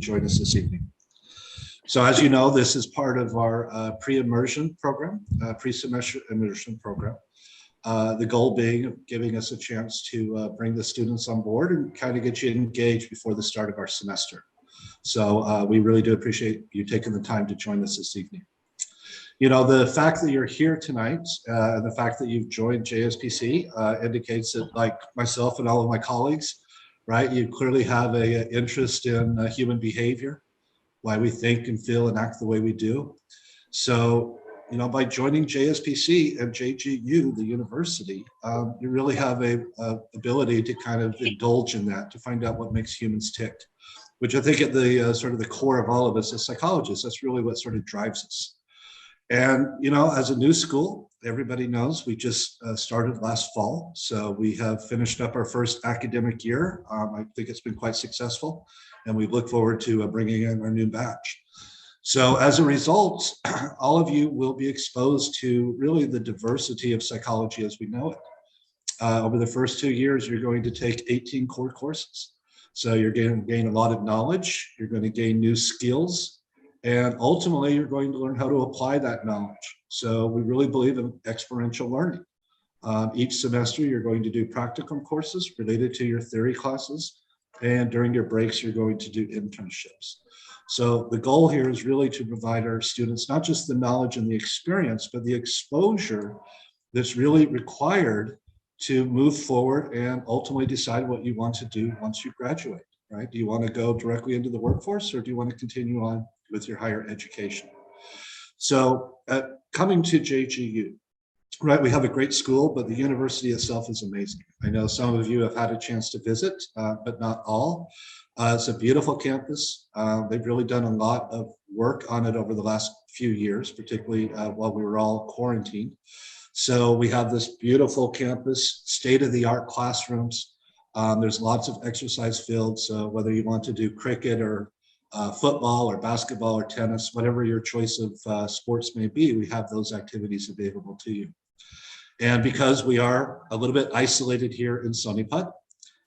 join us this evening. So as you know, this is part of our pre-immersion program, pre-semester immersion program. The goal being giving us a chance to bring the students on board and kind of get you engaged before the start of our semester. So we really do appreciate you taking the time to join us this evening. You know, the fact that you're here tonight and the fact that you've joined JSPC indicates that, like myself and all of my colleagues, right, you clearly have an interest in human behavior, why we think and feel and act the way we do. So, you know, by joining JSPC and JGU, the university, you really have a ability to kind of indulge in that, to find out what makes humans tick, which I think at the sort of the core of all of us as psychologists, that's really what sort of drives us. And, you know, as a new school, everybody knows we just started last fall. So we have finished up our first academic year. I think it's been quite successful, and we look forward to bringing in our new batch. So as a result, all of you will be exposed to really the diversity of psychology as we know it. Over the first 2 years, you're going to take 18 core courses. So you're going to gain a lot of knowledge, you're going to gain new skills, and ultimately, you're going to learn how to apply that knowledge. So we really believe in experiential learning. Each semester, you're going to do practicum courses related to your theory classes. And during your breaks, you're going to do internships. So the goal here is really to provide our students not just the knowledge and the experience, but the exposure that's really required to move forward and ultimately decide what you want to do once you graduate, right? Do you want to go directly into the workforce, or do you want to continue on with your higher education? So coming to JGU, right, we have a great school, but the university itself is amazing. I know some of you have had a chance to visit, but not all. It's a beautiful campus. They've really done a lot of work on it over the last few years, particularly while we were all quarantined. So we have this beautiful campus, state-of-the-art classrooms. There's lots of exercise fields, so whether you want to do cricket or football or basketball or tennis, whatever your choice of sports may be, we have those activities available to you. And because we are a little bit isolated here in Sonipat,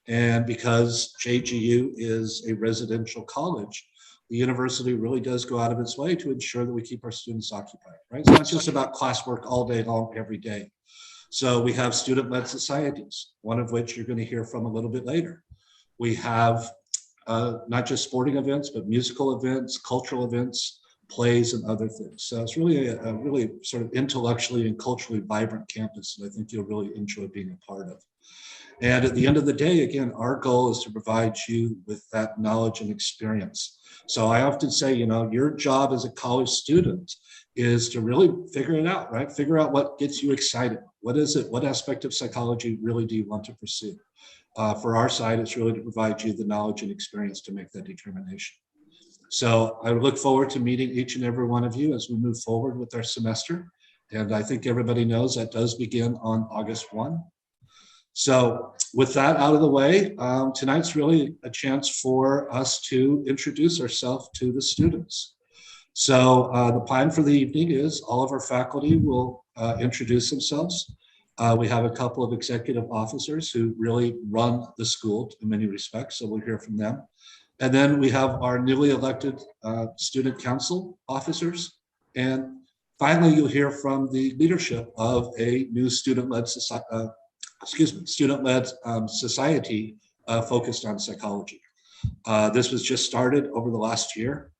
and because JGU is a residential college, the university really does go out of its way to ensure that we keep our students occupied, right? It's not just about classwork all day long, every day. So we have student-led societies, one of which you're going to hear from a little bit later. We have not just sporting events, but musical events, cultural events, plays, and other things. So it's really a really sort of intellectually and culturally vibrant campus that I think you'll really enjoy being a part of. And at the end of the day, again, our goal is to provide you with that knowledge and experience. So I often say, you know, your job as a college student is to really figure it out, right? Figure out what gets you excited. What is it? What aspect of psychology really do you want to pursue? For our side, it's really to provide you the knowledge and experience to make that determination. So I look forward to meeting each and every one of you as we move forward with our semester. And I think everybody knows that does begin on August 1. So with that out of the way, tonight's really a chance for us to introduce ourselves to the students. So the plan for the evening is all of our faculty will introduce themselves. We have a couple of executive officers who really run the school in many respects, so we'll hear from them. And then we have our newly elected student council officers. And finally, you'll hear from the leadership of a new student-led society focused on psychology. This was just started over the last year.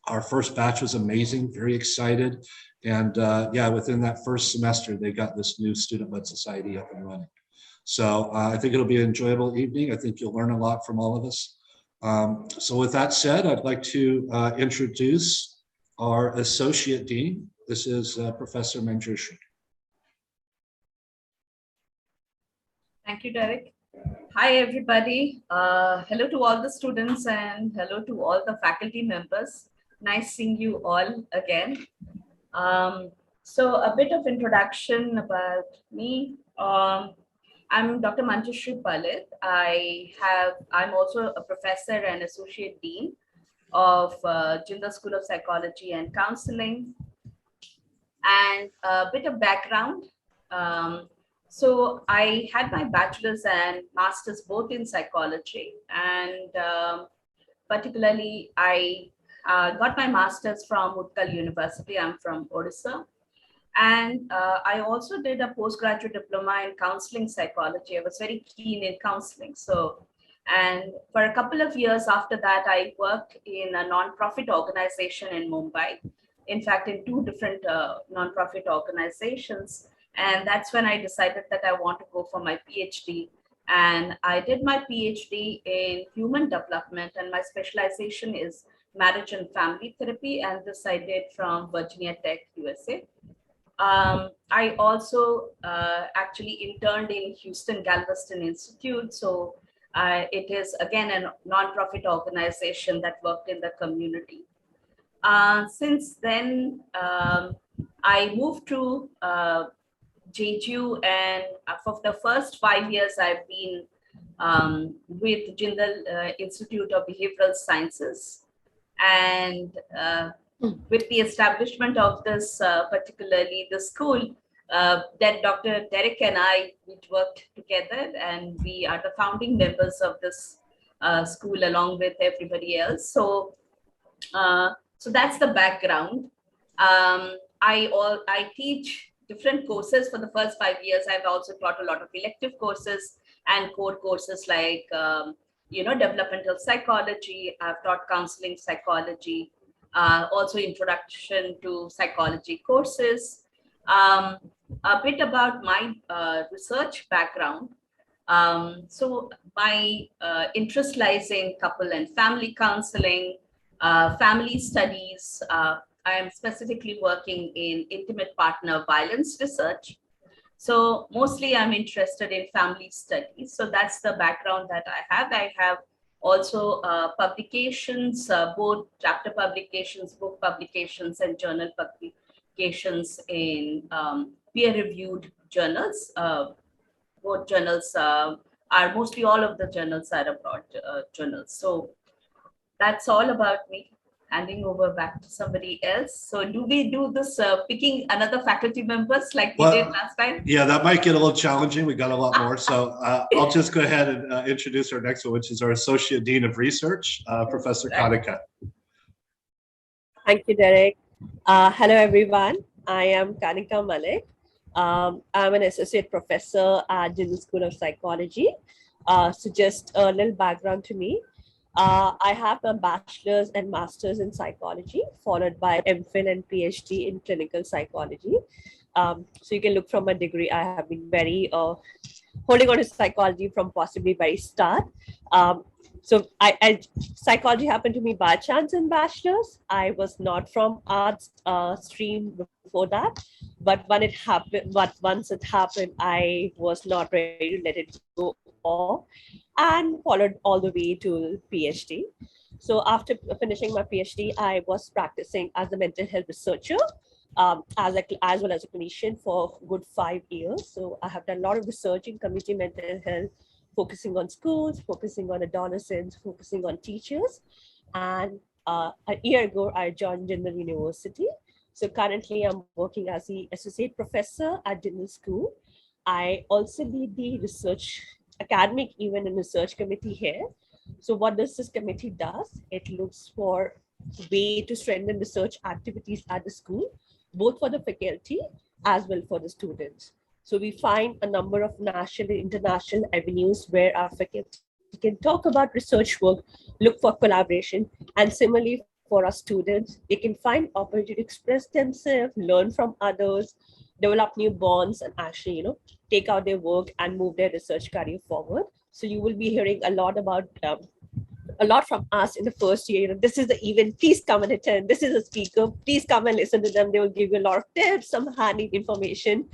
Our first batch was amazing, very excited. And yeah, within that first semester, they got this new student-led society up and running. So I think it'll be an enjoyable evening. I think you'll learn a lot from all of us. So with that said, I'd like to introduce our Associate Dean. This is Professor Manjushri. Thank you, Derek. Hi, everybody. Hello to all the students and hello to all the faculty members. Nice seeing you all again. So a bit of introduction about me. I'm Dr. Manjushri Palit. I'm also a professor and associate dean of Jindal School of Psychology and Counseling. And a bit of background. So I had my bachelor's and master's both in psychology, and particularly, I got my master's from Utkal University. I'm from Odisha. And I also did a postgraduate diploma in counseling psychology. I was very keen in counseling. So, and for a couple of years after that, I worked in a nonprofit organization in Mumbai. In fact, in two different nonprofit organizations. And that's when I decided that I want to go for my PhD. And I did my PhD in human development, and my specialization is marriage and family therapy. And this I did from Virginia Tech, USA. I also actually interned in Houston Galveston Institute. So it is again a nonprofit organization that worked in the community. Since then, I moved to Jeju, and for the first 5 years, I've been with Jindal Institute of Behavioral Sciences. And with the establishment of this, particularly the school, that Dr. Derek and I, we worked together, and we are the founding members of this school along with everybody else. So, so that's the background. I teach different courses for the first 5 years. I've also taught a lot of elective courses and core courses like developmental psychology. I've taught counseling psychology, also introduction to psychology courses. A bit about my research background. So my interest lies in couple and family counseling, family studies. I am specifically working in intimate partner violence research. So mostly I'm interested in family studies. So that's the background that I have. I have also publications, both chapter publications, book publications, and journal publications in peer-reviewed journals. Both journals are mostly all of the journals are abroad journals. So that's all about me. Handing over back to somebody else. So do we do this picking another faculty members like we did last time? Yeah, that might get a little challenging. We got a lot more. So I'll just go ahead and introduce our next one, which is our Associate Dean of Research, Professor Kanika. Thank you, Derek. Hello, everyone. I am Kanika Malik. I'm an associate professor at Jindal School of Psychology. So just a little background to me. I have a bachelor's and master's in psychology, followed by MPhil and PhD in clinical psychology. So you can look from my degree. I have been very holding on to psychology from possibly very start. So psychology happened to me by chance in bachelor's. I was not from arts stream before that, but when it happened, once it happened, I was not ready to let it go off, and followed all the way to PhD. So after finishing my PhD, I was practicing as a mental health researcher, as well as a clinician for a good 5 years. So I have done a lot of research in community mental health, focusing on schools, focusing on adolescents, focusing on teachers. And a year ago, I joined Jindal University. So currently I'm working as the associate professor at Jindal School. I also lead the research academic event and research committee here. So what does this committee does? It looks for way to strengthen research activities at the school, both for the faculty as well for the students. So we find a number of national and international avenues where our faculty can talk about research work, look for collaboration, and similarly for our students, they can find opportunity to express themselves, learn from others, develop new bonds, and actually, take out their work and move their research career forward. So you will be hearing a lot about a lot from us in the first year. This is the event, please come and attend. This is a speaker, please come and listen to them. They will give you a lot of tips, some handy information.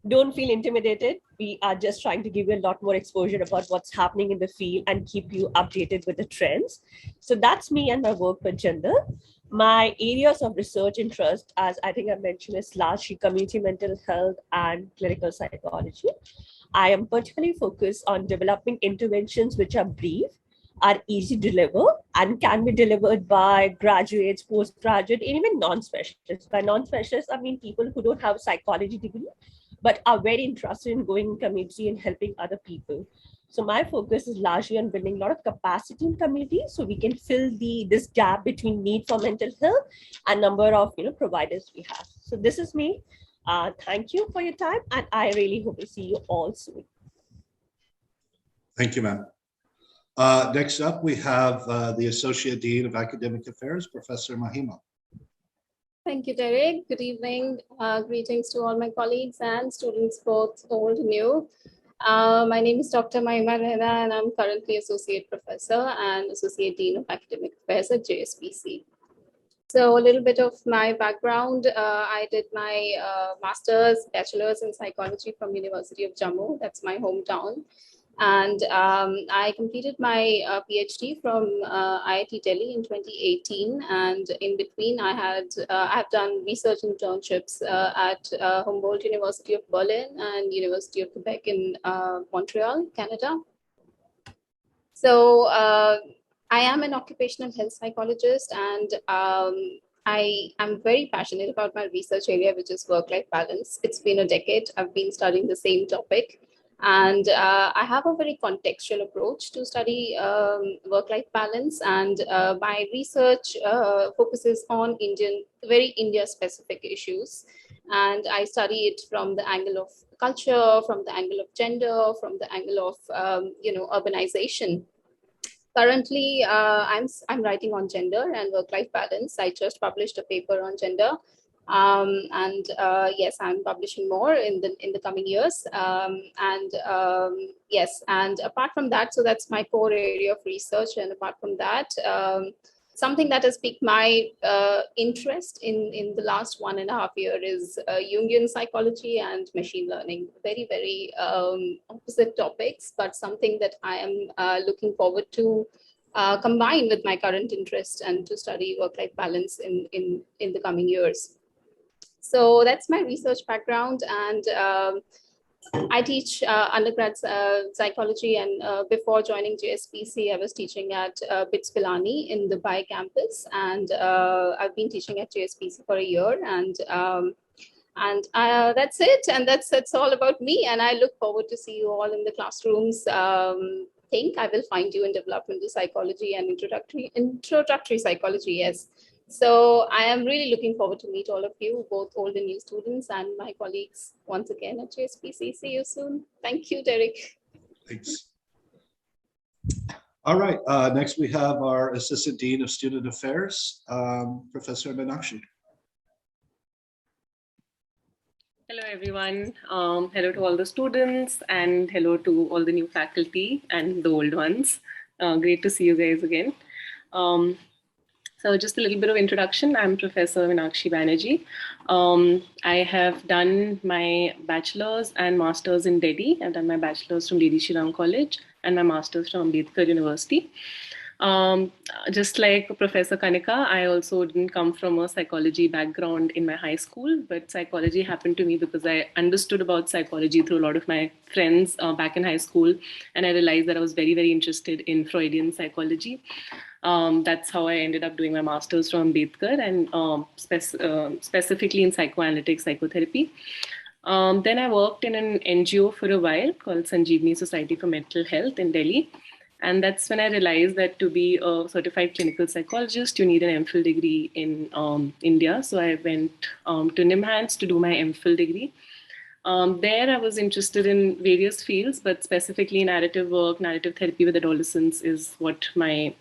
Don't feel intimidated. We are just trying to give you a lot more exposure about what's happening in the field and keep you updated with the trends. So that's me and my work with Jindal. My areas of research interest, as I think I mentioned, is largely community mental health and clinical psychology. I am particularly focused on developing interventions which are brief, are easy to deliver, and can be delivered by graduates, postgraduate, and even non-specialists. By non-specialists, I mean people who don't have a psychology degree, but are very interested in going in community and helping other people. So my focus is largely on building a lot of capacity in communities so we can fill this gap between need for mental health and number of providers we have. So this is me. Thank you for your time, and I really hope to see you all soon. Thank you, ma'am. Next up, we have the Associate Dean of Academic Affairs, Professor Mahima. Thank you, Derek. Good evening. Greetings to all my colleagues and students, both old and new. My name is Dr. Mahima Rehna, and I'm currently Associate Professor and Associate Dean of Academic Affairs at JSPC. So a little bit of my background. I did my master's, bachelor's in psychology from University of Jammu. That's my hometown. And I completed my PhD from IIT Delhi in 2018. And in between, I've done research internships at Humboldt University of Berlin and University of Quebec in Montreal, Canada. So I am an occupational health psychologist, and I am very passionate about my research area, which is work-life balance. It's been a decade. I've been studying the same topic. And I have a very contextual approach to study work-life balance. And my research focuses on very India-specific issues. And I study it from the angle of culture, from the angle of gender, from the angle of urbanization. Currently, I'm writing on gender and work-life balance. I just published a paper on gender. Yes, I'm publishing more in the coming years. Yes, and apart from that, so that's my core area of research. And apart from that, something that has piqued my interest in the last 1.5 years is Jungian psychology and machine learning. Very, very opposite topics, but something that I am looking forward to combine with my current interest and to study work-life balance in the coming years. So that's my research background, and I teach undergrad psychology, and before joining JSPC, I was teaching at BITS Pilani in the Dubai campus, and I've been teaching at JSPC for a year, and that's it, and that's all about me, and I look forward to see you all in the classrooms. Think I will find you in developmental psychology and introductory psychology, yes. So I am really looking forward to meet all of you, both old and new students and my colleagues once again at JSPC. See you soon. Thank you, Derek. Thanks. All right, next we have our Assistant Dean of Student Affairs, Professor Meenakshi. Hello, everyone. Hello to all the students, and hello to all the new faculty and the old ones. Great to see you guys again. So just a little bit of introduction. I'm Professor Meenakshi Banerjee. I have done my bachelor's and master's in Delhi. I've done my bachelor's from Lady Shri Ram College and my master's from Ambedkar University. Just like Professor Kanika, I also didn't come from a psychology background in my high school, but psychology happened to me because I understood about psychology through a lot of my friends back in high school. And I realized that I was very, very interested in Freudian psychology. That's how I ended up doing my master's from Ambedkar, and specifically in psychoanalytic psychotherapy. Then I worked in an NGO for a while called Sanjeevani Society for Mental Health in Delhi. And that's when I realized that to be a certified clinical psychologist, you need an MPhil degree in India. So I went to NIMHANS to do my MPhil degree. There I was interested in various fields, but specifically narrative work, narrative therapy with adolescents is what my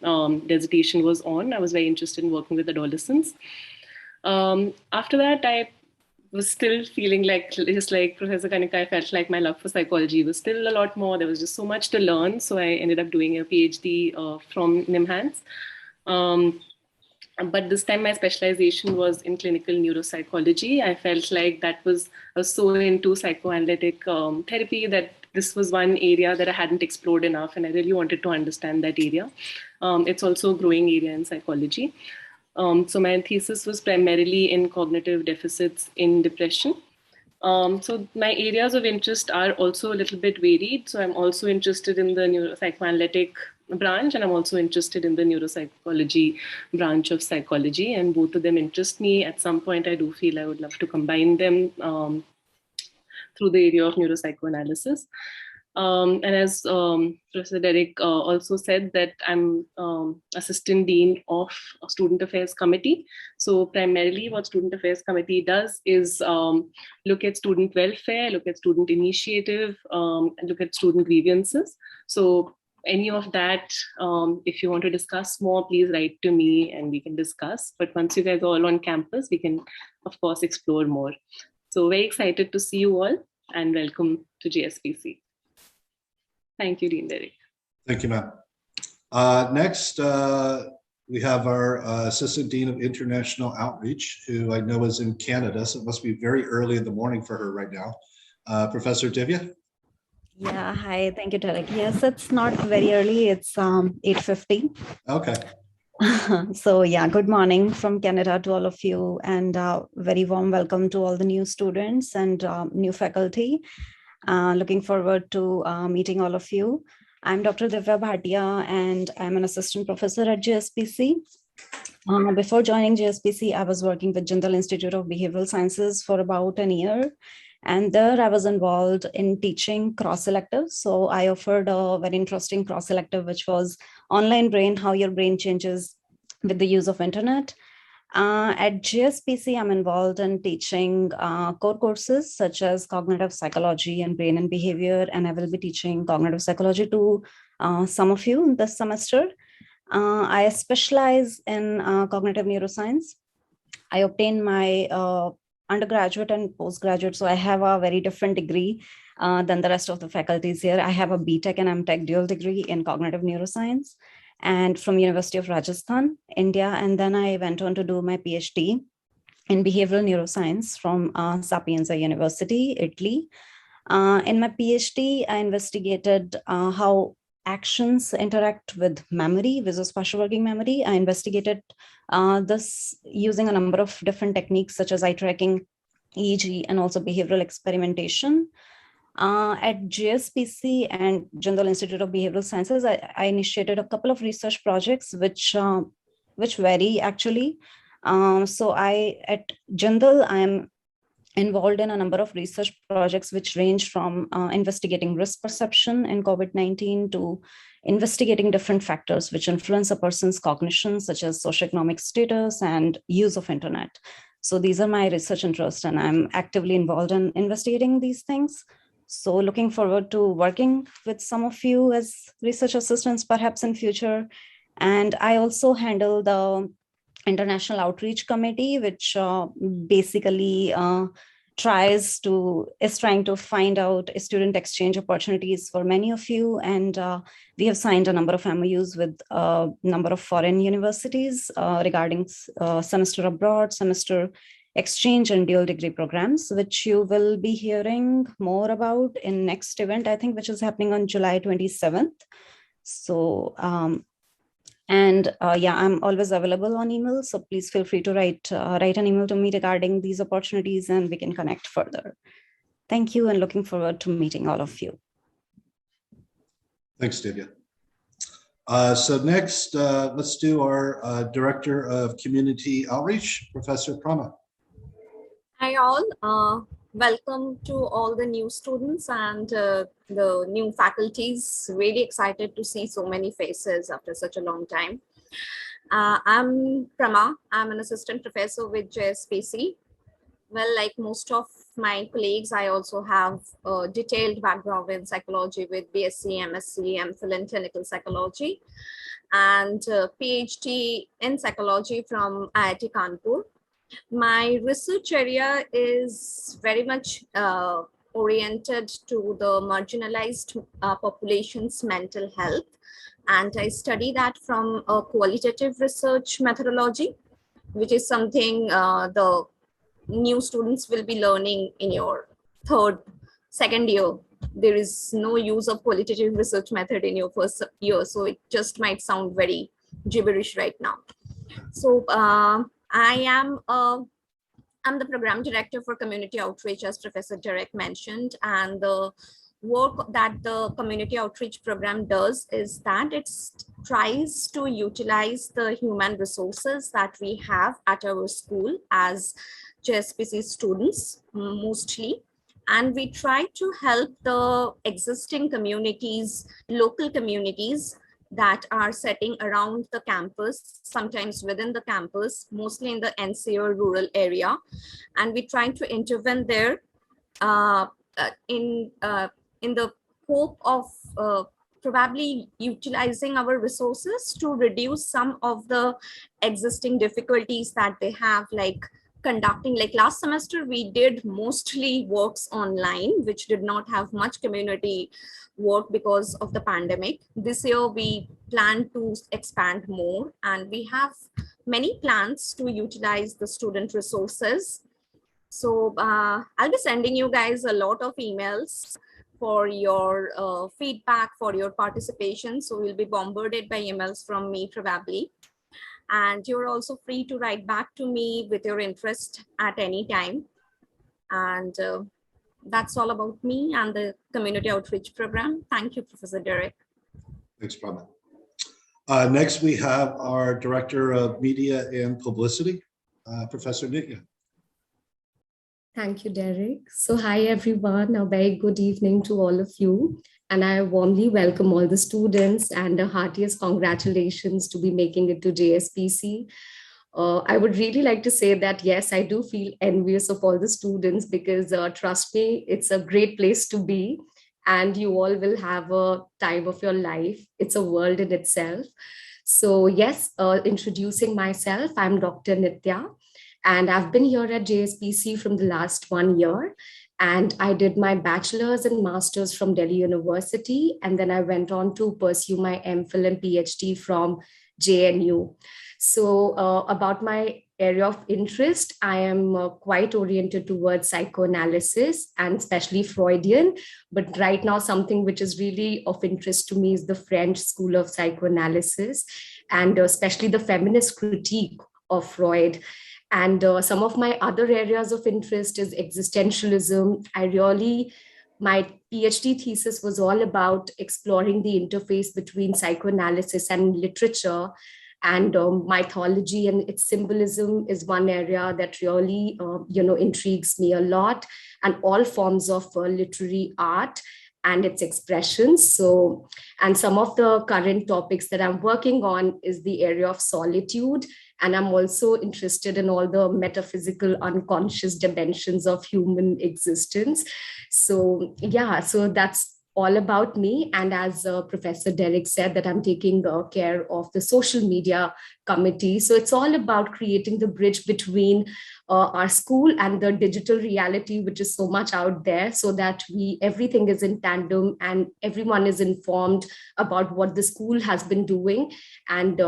dissertation was on. I was very interested in working with adolescents. After that, I was still feeling like, just like Professor Kanika, I felt like my love for psychology was still a lot more. There was just so much to learn. So I ended up doing a PhD from NIMHANS. But this time my specialization was in clinical neuropsychology. I felt like I was so into psychoanalytic therapy that this was one area that I hadn't explored enough, and I really wanted to understand that area. It's also a growing area in psychology. So my thesis was primarily in cognitive deficits in depression. So my areas of interest are also a little bit varied. So I'm also interested in the neuropsychoanalytic branch, and I'm also interested in the neuropsychology branch of psychology, and both of them interest me. At some point, I do feel I would love to combine them through the area of neuropsychoanalysis. And as Professor Derek also said, that I'm Assistant Dean of Student Affairs Committee. So primarily what Student Affairs Committee does is look at student welfare, look at student initiative, and look at student grievances. So any of that, if you want to discuss more, please write to me and we can discuss. But once you guys are all on campus, we can, of course, explore more. So very excited to see you all and welcome to JSPC. Thank you, Dean Derek. Thank you, ma'am. Next, we have our Assistant Dean of International Outreach, who I know is in Canada, so it must be very early in the morning for her right now. Professor Divya? Yeah, hi, thank you, Derek. Yes, it's not very early, it's 8:50. Okay. So yeah, good morning from Canada to all of you, and very warm welcome to all the new students and new faculty. Looking forward to meeting all of you. I'm Dr. Divya Bhatia, and I'm an assistant professor at JSPC. Before joining JSPC, I was working with Jindal Institute of Behavioral Sciences for about a year. And there I was involved in teaching cross-elective. So I offered a very interesting cross-elective, which was online brain, how your brain changes with the use of internet. At JSPC, I'm involved in teaching core courses such as cognitive psychology and brain and behavior, and I will be teaching cognitive psychology to some of you this semester. I specialize in cognitive neuroscience. I obtained my undergraduate and postgraduate, so I have a very different degree than the rest of the faculties here. I have a BTech and MTech dual degree in cognitive neuroscience, and from University of Rajasthan, India. And then I went on to do my PhD in behavioral neuroscience from Sapienza University, Italy. In my PhD, I investigated how actions interact with memory, visuospatial working memory. I investigated this using a number of different techniques such as eye tracking, EEG, and also behavioral experimentation. At JSPC and Jindal Institute of Behavioral Sciences, I initiated a couple of research projects which vary actually. So at Jindal, I'm involved in a number of research projects which range from investigating risk perception in COVID-19 to investigating different factors which influence a person's cognition, such as socioeconomic status and use of internet. So these are my research interests, and I'm actively involved in investigating these things. So looking forward to working with some of you as research assistants, perhaps in future. And I also handle the International Outreach Committee, which basically is trying to find out student exchange opportunities for many of you. And we have signed a number of MOUs with a number of foreign universities regarding semester abroad, semester exchange, and dual degree programs, which you will be hearing more about in next event, I think, which is happening on July 27th. So, yeah, I'm always available on email, so please feel free to write an email to me regarding these opportunities, and we can connect further. Thank you, and looking forward to meeting all of you. Thanks, Divya. So next, let's do our Director of Community Outreach, Professor Prama. Hi all, welcome to all the new students and the new faculties. Really excited to see so many faces after such a long time. I'm Prama. I'm an assistant professor with JSPC. Well, like most of my colleagues, I also have a detailed background in psychology with BSc, MSc, MPhil in clinical psychology, and PhD in psychology from IIT Kanpur. My research area is very much oriented to the marginalized population's mental health. And I study that from a qualitative research methodology, which is something the new students will be learning in your second year. There is no use of qualitative research method in your first year. So it just might sound very gibberish right now. So I'm the program director for community outreach, as Professor Derek mentioned, and the work that the community outreach program does is that it tries to utilize the human resources that we have at our school as JSPC students mostly, And we try to help the existing communities, local communities that are setting around the campus, sometimes within the campus, mostly in the NCR rural area. And we try to intervene there uh, in the hope of probably utilizing our resources to reduce some of the existing difficulties that they have, like conducting, like last semester we did mostly works online, which did not have much community work because of the pandemic. This year we plan to expand more, and we have many plans to utilize the student resources. So I'll be sending you guys a lot of emails for your feedback, for your participation. So we'll be bombarded by emails from me probably. And you're also free to write back to me with your interest at any time. And that's all about me and the community outreach program. Thank you, Professor Derek. Thanks, Pramit. Next, we have our Director of Media and Publicity, Professor Nitya. Thank you, Derek. So hi, everyone. A very good evening to all of you. And I warmly welcome all the students and the heartiest congratulations to be making it to JSPC. I would really like to say that, yes, I do feel envious of all the students because trust me, it's a great place to be and you all will have a time of your life. It's a world in itself. So yes, introducing myself, I'm Dr. Nitya. And I've been here at JSPC from the last 1 year. And I did my bachelor's and master's from Delhi University. And then I went on to pursue my MPhil and PhD from JNU. So about my area of interest, I am quite oriented towards psychoanalysis and especially Freudian. But right now, something which is really of interest to me is the French school of psychoanalysis and especially the feminist critique of Freud. And some of my other areas of interest is existentialism. My PhD thesis was all about exploring the interface between psychoanalysis and literature, and mythology and its symbolism is one area that really, intrigues me a lot, and all forms of literary art and its expressions. So, and some of the current topics that I'm working on is the area of solitude. And I'm also interested in all the metaphysical unconscious dimensions of human existence. So yeah, so that's all about me. And as Professor Derek said, that I'm taking care of the social media committee. So it's all about creating the bridge between our school and the digital reality, which is so much out there, so that everything is in tandem and everyone is informed about what the school has been doing. And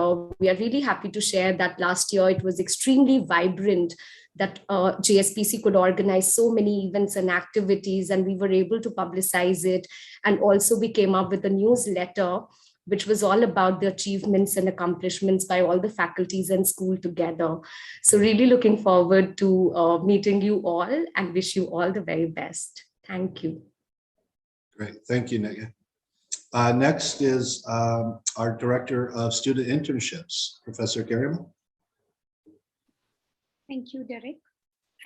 we are really happy to share that last year it was extremely vibrant, that JSPC could organize so many events and activities, and we were able to publicize it. And also we came up with a newsletter, which was all about the achievements and accomplishments by all the faculties and school together. So really looking forward to meeting you all and wish you all the very best. Thank you. Great, thank you, Nitya. Next is our Director of Student Internships, Professor Garima. Thank you, Derek.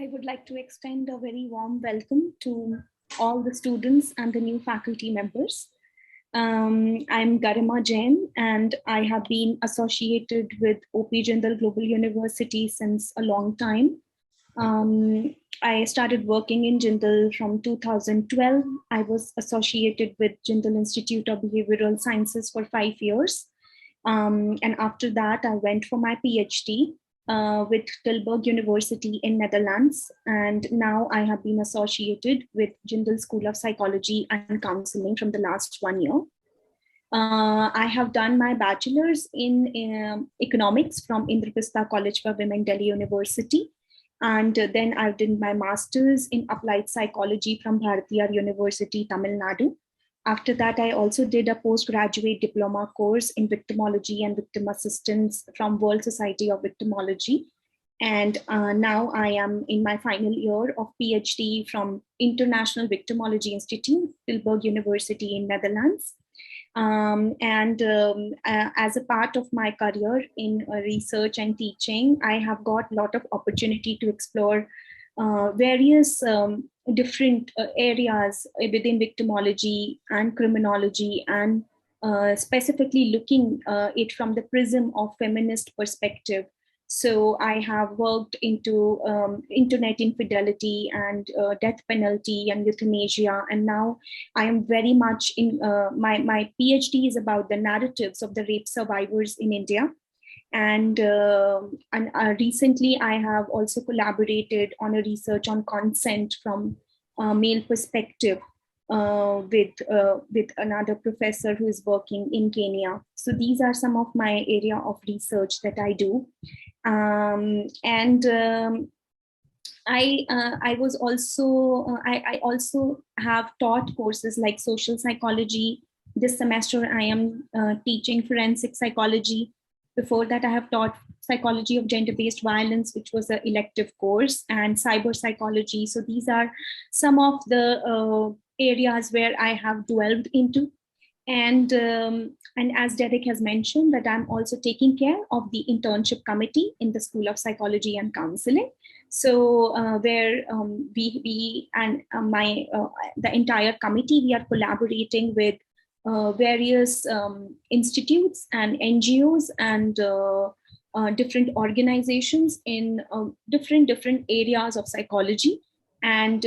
I would like to extend a very warm welcome to all the students and the new faculty members. I'm Garima Jain, and I have been associated with OP Jindal Global University since a long time. I started working in Jindal from 2012. I was associated with Jindal Institute of Behavioral Sciences for 5 years. And after that, I went for my PhD with Tilburg University in Netherlands. And now I have been associated with Jindal School of Psychology and Counseling from the last 1 year. I have done my bachelor's in economics from Indraprastha College for Women, Delhi University. And then I've done my master's in applied psychology from Bharatiyar University, Tamil Nadu. After that, I also did a postgraduate diploma course in victimology and victim assistance from World Society of Victimology. And now I am in my final year of PhD from International Victimology Institute, Tilburg University in Netherlands. As a part of my career in research and teaching, I have got a lot of opportunity to explore various different areas within victimology and criminology, and specifically looking it from the prism of feminist perspective. So I have worked into internet infidelity and death penalty and euthanasia, and now I am very much in my PhD is about the narratives of the rape survivors in India. And recently I have also collaborated on a research on consent from a male perspective with another professor who is working in Kenya. So these are some of my area of research that I do. I was also I also have taught courses like social psychology. This semester I am teaching forensic psychology. Before that, I have taught psychology of gender-based violence, which was an elective course, and cyber psychology. So these are some of the areas where I have delved into. And as Derek has mentioned, that I'm also taking care of the internship committee in the School of Psychology and Counseling. So where we and the entire committee, we are collaborating with various institutes and NGOs and different organizations in different areas of psychology. And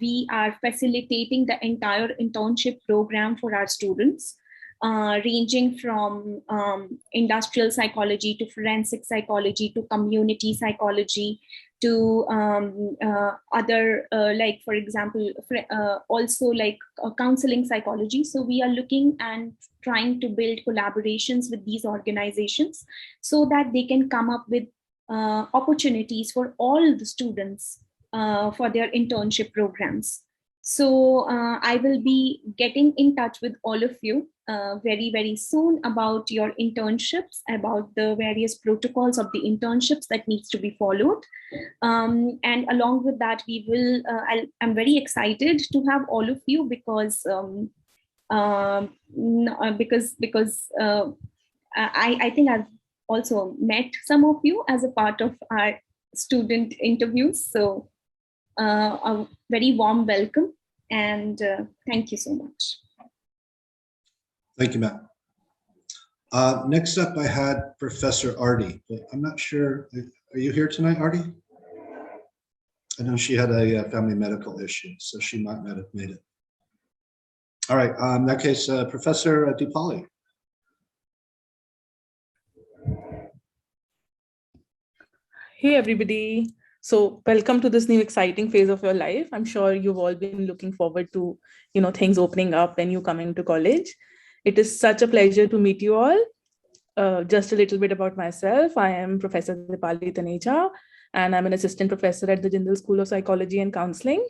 we are facilitating the entire internship program for our students, ranging from industrial psychology to forensic psychology to community psychology to other, like, for example, also like counseling psychology. So we are looking and trying to build collaborations with these organizations so that they can come up with opportunities for all the students for their internship programs. So I will be getting in touch with all of you very, very soon about your internships, about the various protocols of the internships that needs to be followed. And along with that, we will, I'm very excited to have all of you because I think I've also met some of you as a part of our student interviews. So a very warm welcome, and thank you so much. Thank you, Matt. Next up, I had Professor Arti, but I'm not sure. Are you here tonight, Arti? I know she had a family medical issue, so she might not have made it. All right, in that case, Professor Dipali. Hey, everybody. So welcome to this new exciting phase of your life. I'm sure you've all been looking forward to, things opening up when you come into college. It is such a pleasure to meet you all. Just a little bit about myself. I am Professor Dipali Taneja, and I'm an assistant professor at the Jindal School of Psychology and Counseling.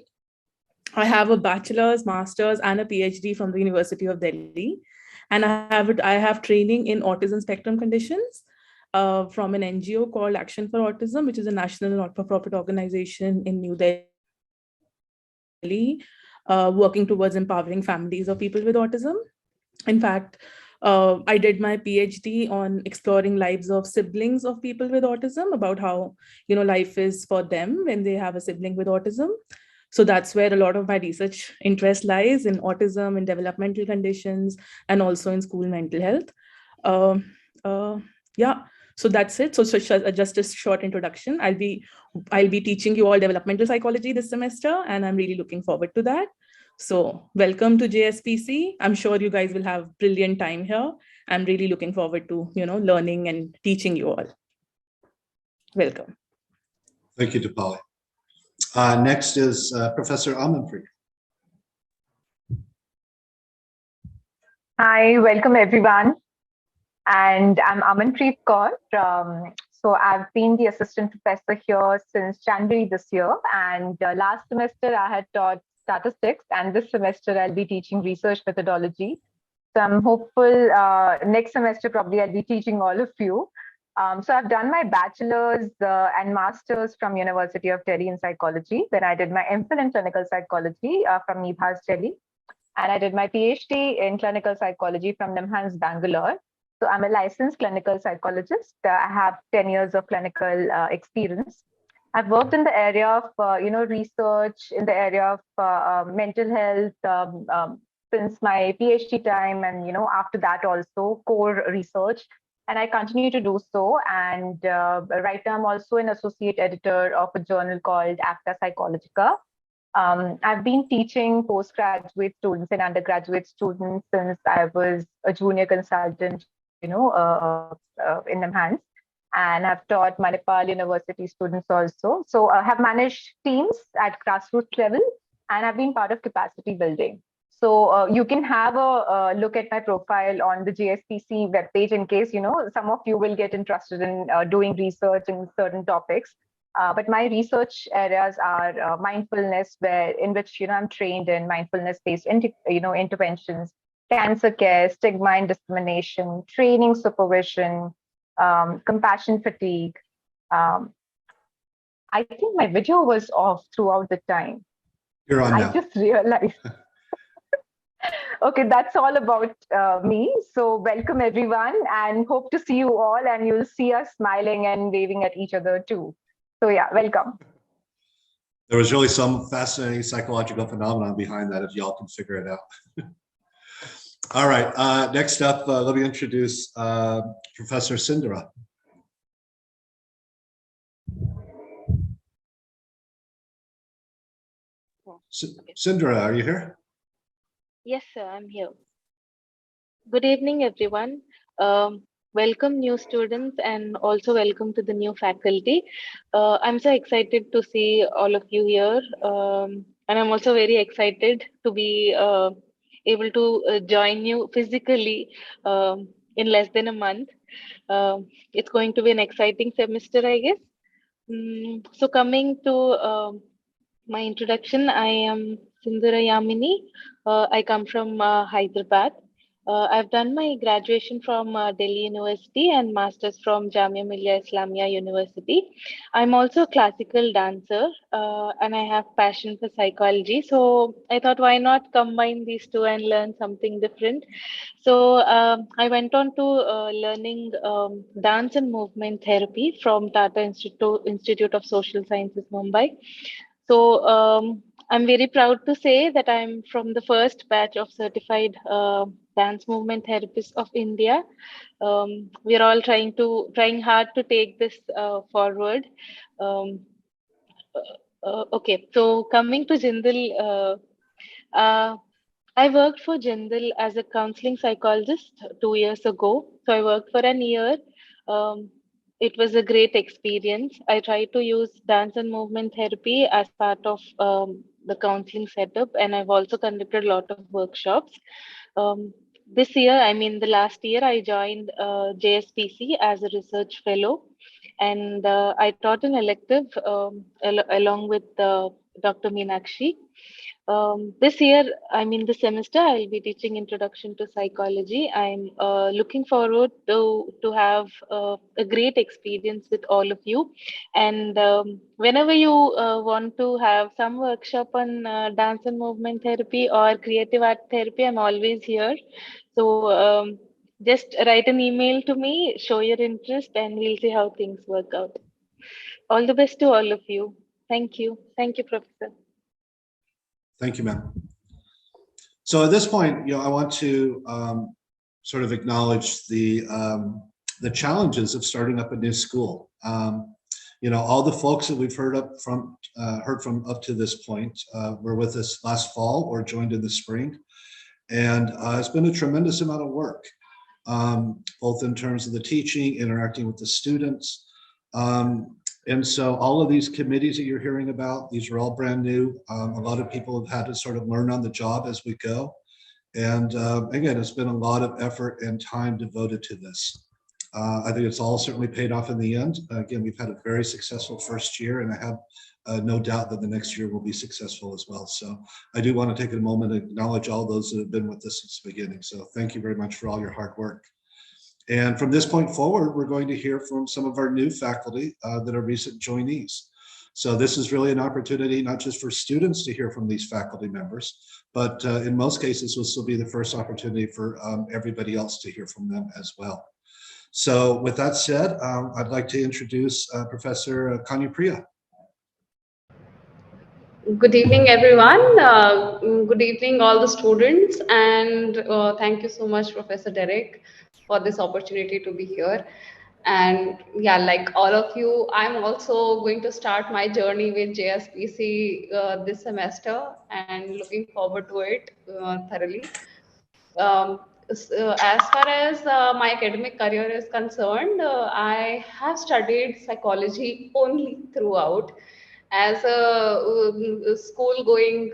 I have a bachelor's, master's, and a PhD from the University of Delhi. And I have training in autism spectrum conditions from an NGO called Action for Autism, which is a national not-for-profit organization in New Delhi, working towards empowering families of people with autism. In fact, I did my PhD on exploring lives of siblings of people with autism, about how, life is for them when they have a sibling with autism. So that's where a lot of my research interest lies, in autism and developmental conditions, and also in school mental health. Yeah, so that's it. So just a short introduction. I'll be teaching you all developmental psychology this semester, and I'm really looking forward to that. So welcome to JSPC. I'm sure you guys will have brilliant time here. I'm really looking forward to, learning and teaching you all. Welcome. Thank you, Dipali. Next is Professor Amanpreet. Hi, welcome everyone. And I'm Amanpreet Kaur. So I've been the assistant professor here since January this year. And last semester I had taught statistics, and this semester I'll be teaching research methodology. So I'm hopeful next semester probably I'll be teaching all of you. So I've done my bachelor's and master's from University of Delhi in psychology. Then I did my MPhil in clinical psychology from Nibhas Delhi. And I did my PhD in clinical psychology from NIMHANS Bangalore. So I'm a licensed clinical psychologist. I have 10 years of clinical experience. I've worked in the area of, research in the area of mental health since my PhD time, and after that also core research, and I continue to do so. And right now I'm also an associate editor of a journal called Acta Psychologica. I've been teaching postgraduate students and undergraduate students since I was a junior consultant, in MHANS. And I've taught Manipal University students also. So I have managed teams at grassroots level, and I've been part of capacity building. So you can have a look at my profile on the JSPC webpage in case, some of you will get interested in doing research in certain topics. But my research areas are mindfulness, in which I'm trained in mindfulness-based interventions, cancer care, stigma and discrimination, training supervision, compassion fatigue. I think my video was off throughout the time. You're on now. I just realized. Okay, that's all about me. So welcome everyone, and hope to see you all, and you'll see us smiling and waving at each other too. So yeah, welcome. There was really some fascinating psychological phenomenon behind that, if y'all can figure it out. All right, next up, let me introduce Professor Sindhara. Sindhara, are you here? Yes, sir, I'm here. Good evening, everyone. Welcome new students, and also welcome to the new faculty. I'm so excited to see all of you here. And I'm also very excited to be able to join you physically in less than a month. It's going to be an exciting semester, I guess. So coming to my introduction, I am Sindhara Yamini. I come from Hyderabad. I've done my graduation from Delhi University and master's from Jamia Millia Islamia University. I'm also a classical dancer and I have passion for psychology. So I thought, why not combine these two and learn something different? So I went on to learning dance and movement therapy from Tata Institute of Social Sciences, Mumbai. So I'm very proud to say that I'm from the first batch of certified dance movement therapists of India. We're all trying hard to take this forward. Okay, so coming to Jindal, I worked for Jindal as a counseling psychologist 2 years ago. So I worked for an year. It was a great experience. I tried to use dance and movement therapy as part of the counseling setup, and I've also conducted a lot of workshops. This year, the last year, I joined JSPC as a research fellow, and I taught an elective along with Dr. Meenakshi. This year, this semester, I'll be teaching Introduction to Psychology. I'm looking forward to have a great experience with all of you. And whenever you want to have some workshop on dance and movement therapy or creative art therapy, I'm always here. So just write an email to me, show your interest, and we'll see how things work out. All the best to all of you. Thank you. Thank you, Professor. Thank you, ma'am. So at this point, I want to sort of acknowledge the challenges of starting up a new school. All the folks that we've heard from up to this point were with us last fall or joined in the spring, and it's been a tremendous amount of work, both in terms of the teaching, interacting with the students. And so all of these committees that you're hearing about, these are all brand new. A lot of people have had to sort of learn on the job as we go. And again, it's been a lot of effort and time devoted to this. I think it's all certainly paid off in the end. Again, we've had a very successful first year, and I have no doubt that the next year will be successful as well. So I do want to take a moment to acknowledge all those that have been with us since the beginning. So thank you very much for all your hard work. And from this point forward, we're going to hear from some of our new faculty that are recent joinees. So this is really an opportunity not just for students to hear from these faculty members, but in most cases, this will be the first opportunity for everybody else to hear from them as well. So with that said, I'd like to introduce Professor Kanupriya. Good evening, everyone. Good evening, all the students. And thank you so much, Professor Derek, for this opportunity to be here. And yeah, like all of you, I'm also going to start my journey with JSPC this semester and looking forward to it thoroughly. As far as my academic career is concerned, I have studied psychology only throughout. As a school-going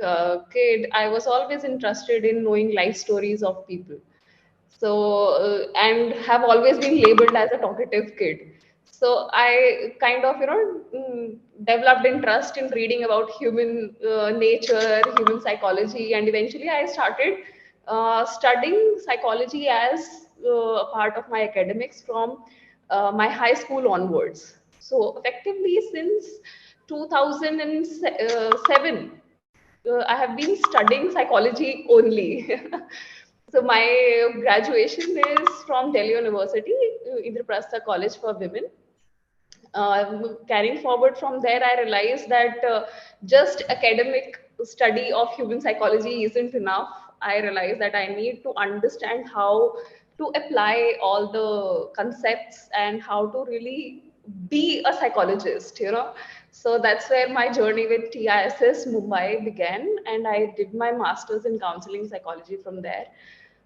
kid, I was always interested in knowing life stories of people. So, and have always been labeled as a talkative kid. So I kind of, developed interest in reading about human nature, human psychology, and eventually I started studying psychology as a part of my academics from my high school onwards. So effectively since 2007, I have been studying psychology only. So my graduation is from Delhi University, Indraprastha College for Women. Carrying forward from there, I realized that just academic study of human psychology isn't enough. I realized that I need to understand how to apply all the concepts and how to really be a psychologist. So that's where my journey with TISS Mumbai began, and I did my master's in counseling psychology from there.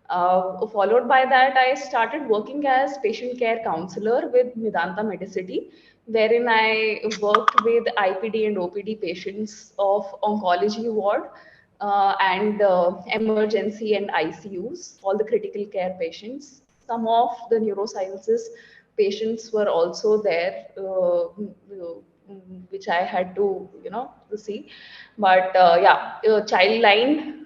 Followed by that, I started working as patient care counselor with Medanta Medicity, wherein I worked with IPD and OPD patients of oncology ward and emergency and ICUs, all the critical care patients. Some of the neurosciences patients were also there, which I had to see. But Childline,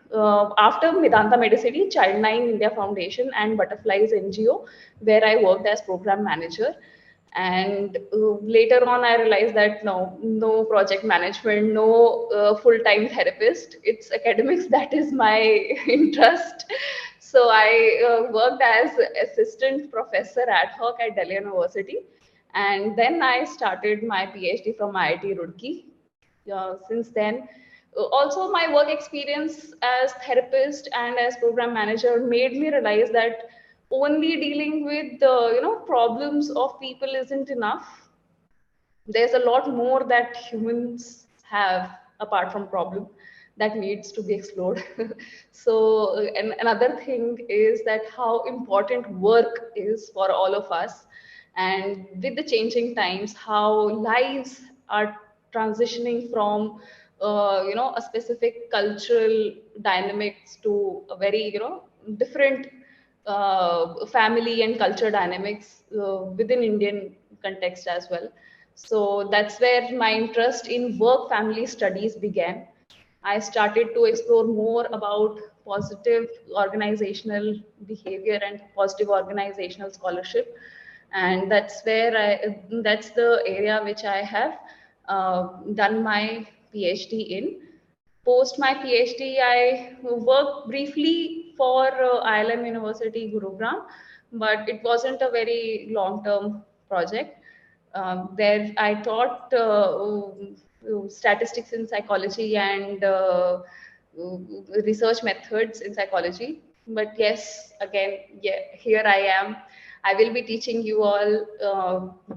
after Medanta Medicity, Childline India Foundation and Butterflies NGO, where I worked as program manager. And later on, I realized that no project management, no full-time therapist. It's academics that is my interest. So I worked as assistant professor ad hoc at Delhi University. And then I started my PhD from IIT Roorkee. Since then, also my work experience as therapist and as program manager made me realize that only dealing with the problems of people isn't enough. There's a lot more that humans have apart from problem that needs to be explored. So and another thing is that how important work is for all of us, and with the changing times, how lives are transitioning from a specific cultural dynamics to a very different family and culture dynamics within Indian context as well. So that's where my interest in work family studies began. I started to explore more about positive organizational behavior and positive organizational scholarship. And that's the area which I have done my PhD in. Post my PhD, I worked briefly for ILM University, Gurugram, but it wasn't a very long-term project. There, I taught statistics in psychology and research methods in psychology. But yes, again, yeah, here I am. I will be teaching you all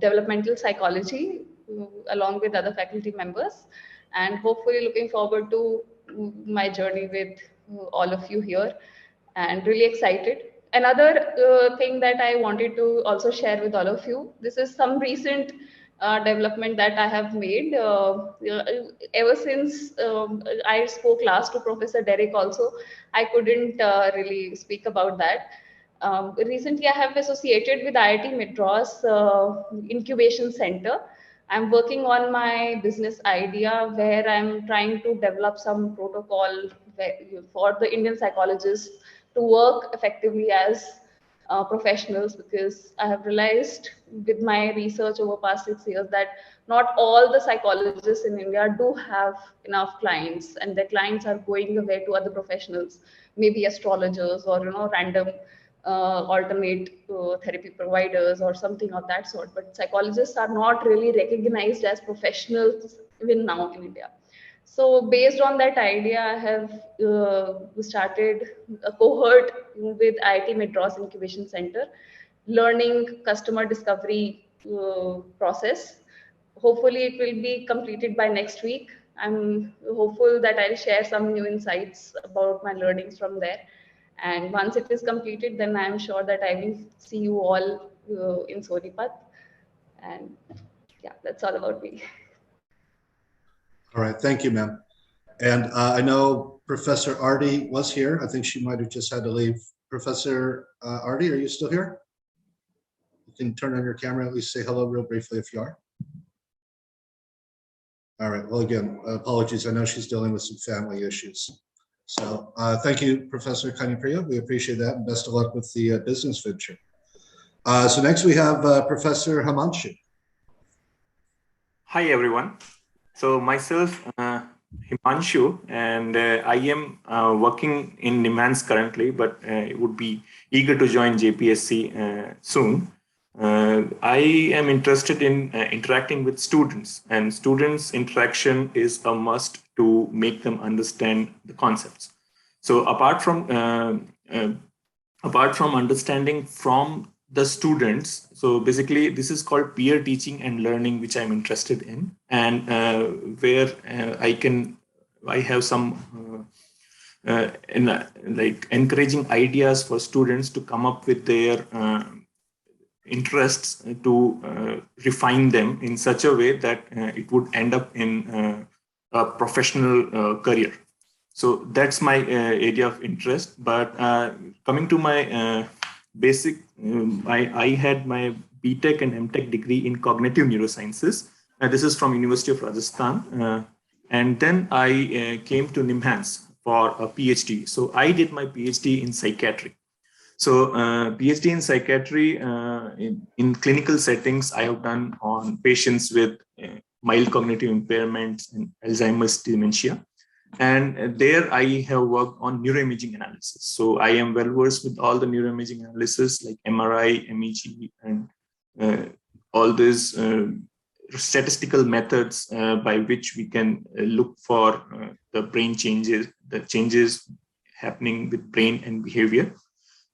developmental psychology along with other faculty members, and hopefully looking forward to my journey with all of you here, and really excited. Another thing that I wanted to also share with all of you, this is some recent development that I have made. Ever since I spoke last to Professor Derek also, I couldn't really speak about that. Recently, I have associated with IIT Madras Incubation Center. I'm working on my business idea where I'm trying to develop some protocol for the Indian psychologists to work effectively as professionals, because I have realized with my research over past 6 years that not all the psychologists in India do have enough clients, and their clients are going away to other professionals, maybe astrologers or random alternate therapy providers or something of that sort. But psychologists are not really recognized as professionals even now in India. So based on that idea, I have started a cohort with IIT Madras Incubation Center, learning customer discovery process. Hopefully it will be completed by next week. I'm hopeful that I'll share some new insights about my learnings from there. And once it is completed, then I'm sure that I will see you all in Sonipat. And yeah, that's all about me. All right, thank you, ma'am. And I know Professor Ardi was here. I think she might have just had to leave. Professor Ardi, are you still here? You can turn on your camera, at least say hello real briefly if you are. All right, well, again, apologies. I know she's dealing with some family issues. So thank you, Professor Kanipriya. We appreciate that, and best of luck with the business venture. So next we have Professor Himanshu. Hi, everyone. So myself, Himanshu, and I am working in NIMHANS currently, but would be eager to join JPSC soon. I am interested in interacting with students, and students' interaction is a must to make them understand the concepts. So apart from understanding from the students, so basically this is called peer teaching and learning, which I'm interested in, and where I have some like encouraging ideas for students to come up with their interests, to refine them in such a way that it would end up in a professional career. So that's my area of interest. But coming to my basic, I had my BTech and MTech degree in cognitive neurosciences. This is from University of Rajasthan. And then I came to NIMHANS for a PhD. So I did my PhD in psychiatry. So PhD in psychiatry in clinical settings, I have done on patients with mild cognitive impairments and Alzheimer's dementia. And there I have worked on neuroimaging analysis. So I am well versed with all the neuroimaging analysis like MRI, MEG, and all these statistical methods by which we can look for the brain changes, the changes happening with brain and behavior.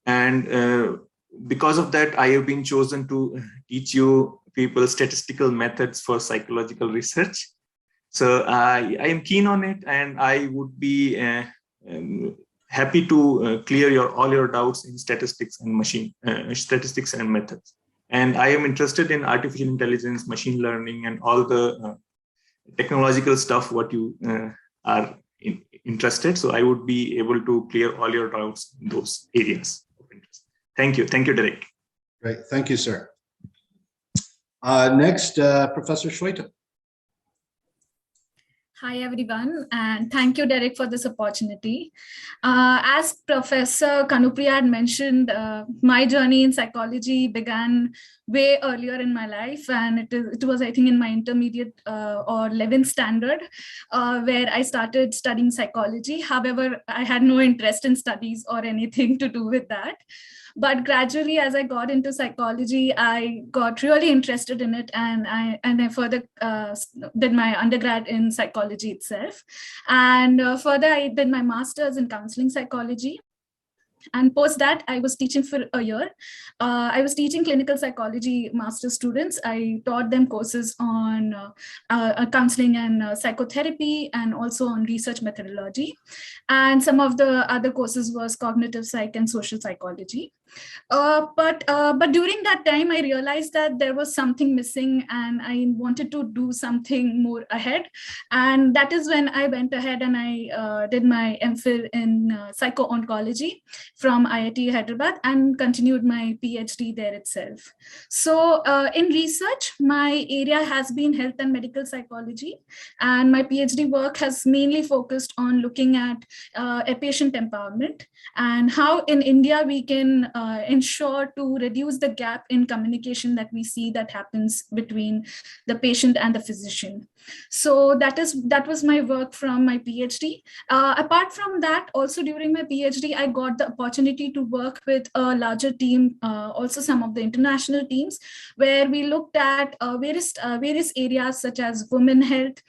And because of that, I have been chosen to teach you people statistical methods for psychological research. So I am keen on it, and I would be happy to clear all your doubts in statistics and statistics and methods. And I am interested in artificial intelligence, machine learning, and all the technological stuff what you are interested. So I would be able to clear all your doubts in those areas of interest. Thank you. Thank you, Derek. Great. Thank you, sir. Next, Professor Shweta. Hi, everyone, and thank you, Derek, for this opportunity. As Professor Kanupriya had mentioned, my journey in psychology began way earlier in my life, and it was, I think, in my intermediate or 11th standard, where I started studying psychology. However, I had no interest in studies or anything to do with that. But gradually, as I got into psychology, I got really interested in it, and I further did my undergrad in psychology itself. And further, I did my master's in counseling psychology. And post that, I was teaching for a year. I was teaching clinical psychology master students. I taught them courses on counseling and psychotherapy, and also on research methodology. And some of the other courses was cognitive psych and social psychology. But during that time, I realized that there was something missing, and I wanted to do something more ahead. And that is when I went ahead and I did my MPhil in psycho-oncology from IIT Hyderabad, and continued my PhD there itself. So in research, my area has been health and medical psychology, and my PhD work has mainly focused on looking at patient empowerment and how in India we can ensure to reduce the gap in communication that we see that happens between the patient and the physician. So that was my work from my PhD. Apart from that, also during my PhD, I got the opportunity to work with a larger team, also some of the international teams, where we looked at various areas such as women health,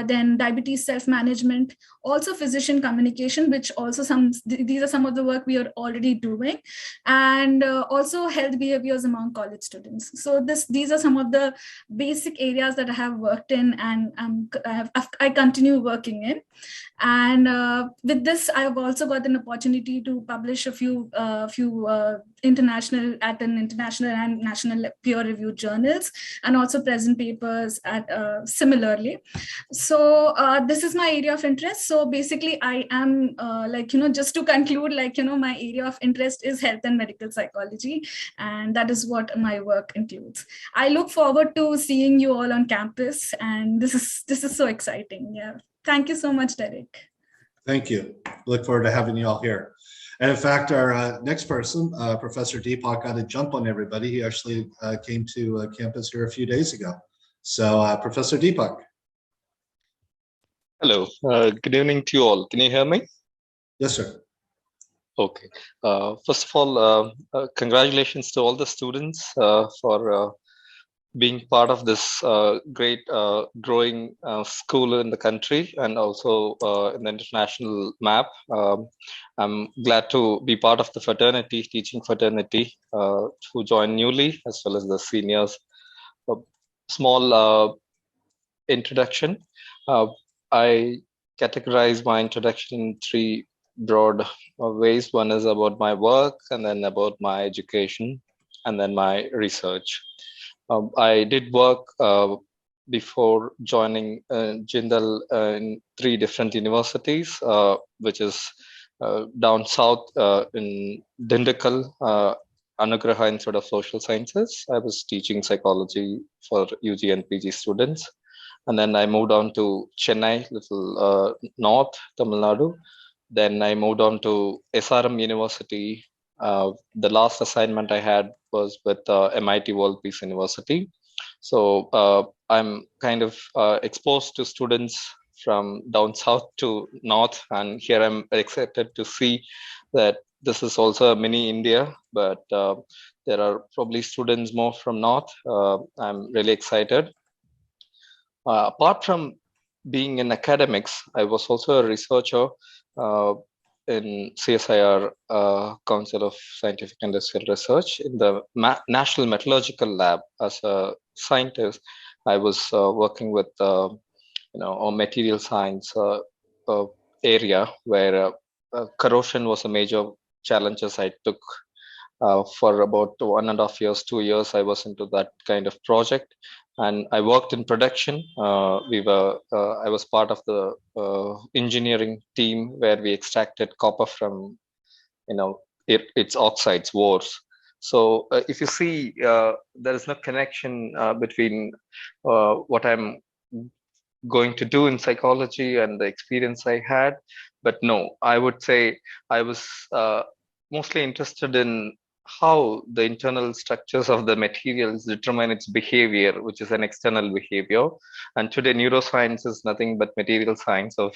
then diabetes self-management, also physician communication, which also these are some of the work we are already doing, and also health behaviors among college students. So these are some of the basic areas that I have worked in and I continue working in. And with this, I have also got an opportunity to publish a few international and national peer-reviewed journals, and also present papers at similarly. So this is my area of interest. So basically, I am just to conclude, my area of interest is health and medical psychology, and that is what my work includes. I look forward to seeing you all on campus, and this is so exciting. Yeah. Thank you so much, Derek. Thank you. Look forward to having you all here. And in fact, our next person, Professor Deepak, got a jump on everybody. He actually came to campus here a few days ago. So Professor Deepak. Hello, good evening to you all. Can you hear me? Yes, sir. Okay. First of all, congratulations to all the students for being part of this great growing school in the country and also in the international map. I'm glad to be part of the fraternity, teaching fraternity, who joined newly, as well as the seniors. A small introduction. I categorize my introduction in three broad ways. One is about my work, and then about my education, and then my research. I did work before joining Jindal in three different universities, which is down south in Dindakal, Anugraha Institute of Social Sciences. I was teaching psychology for UG and PG students. And then I moved on to Chennai, little north, Tamil Nadu. Then I moved on to SRM University. The last assignment I had was with MIT World Peace University. So I'm kind of exposed to students from down south to north, and here I'm excited to see that this is also a mini India, but there are probably students more from north. I'm really excited. Apart from being in academics, I was also a researcher in CSIR, Council of Scientific Industrial Research, in the National Metallurgical Lab. As a scientist, I was working with a material science area where corrosion was a major challenges I took. For about 1.5 years, 2 years, I was into that kind of project, and I worked in production. I was part of the engineering team where we extracted copper from, its oxides, ores. So if you see, there is no connection between what I'm going to do in psychology and the experience I had. But no, I would say I was mostly interested in how the internal structures of the materials determine its behavior, which is an external behavior. And today, neuroscience is nothing but material science of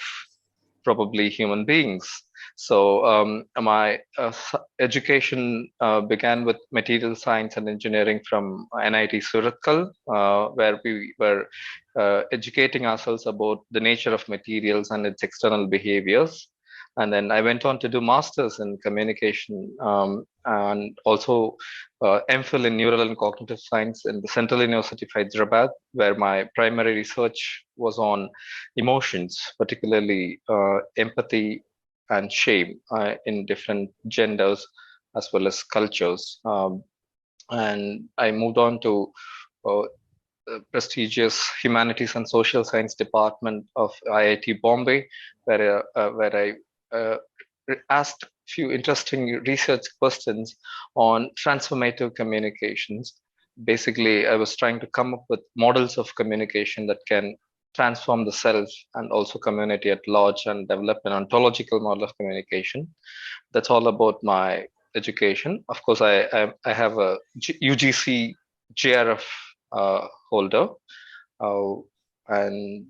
probably human beings. So my education began with material science and engineering from NIT Surathkal, where we were educating ourselves about the nature of materials and its external behaviors. And then I went on to do masters in communication and also MPhil in neural and cognitive science in the Central University of Hyderabad, where my primary research was on emotions, particularly empathy and shame in different genders as well as cultures. And I moved on to prestigious humanities and social science department of IIT Bombay, where I asked few interesting research questions on transformative communications. Basically, I was trying to come up with models of communication that can transform the self and also community at large and develop an ontological model of communication. That's all about my education. Of course, I have a UGC JRF holder, and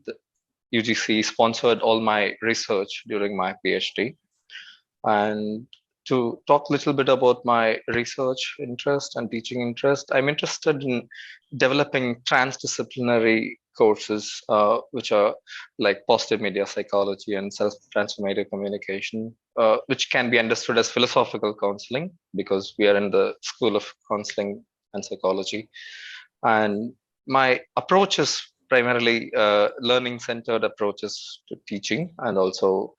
UGC sponsored all my research during my PhD. And to talk a little bit about my research interest and teaching interest, I'm interested in developing transdisciplinary courses, which are like positive media psychology and self-transformative communication, which can be understood as philosophical counseling, because we are in the School of Counseling and Psychology. And my approach is primarily learning-centered approaches to teaching, and also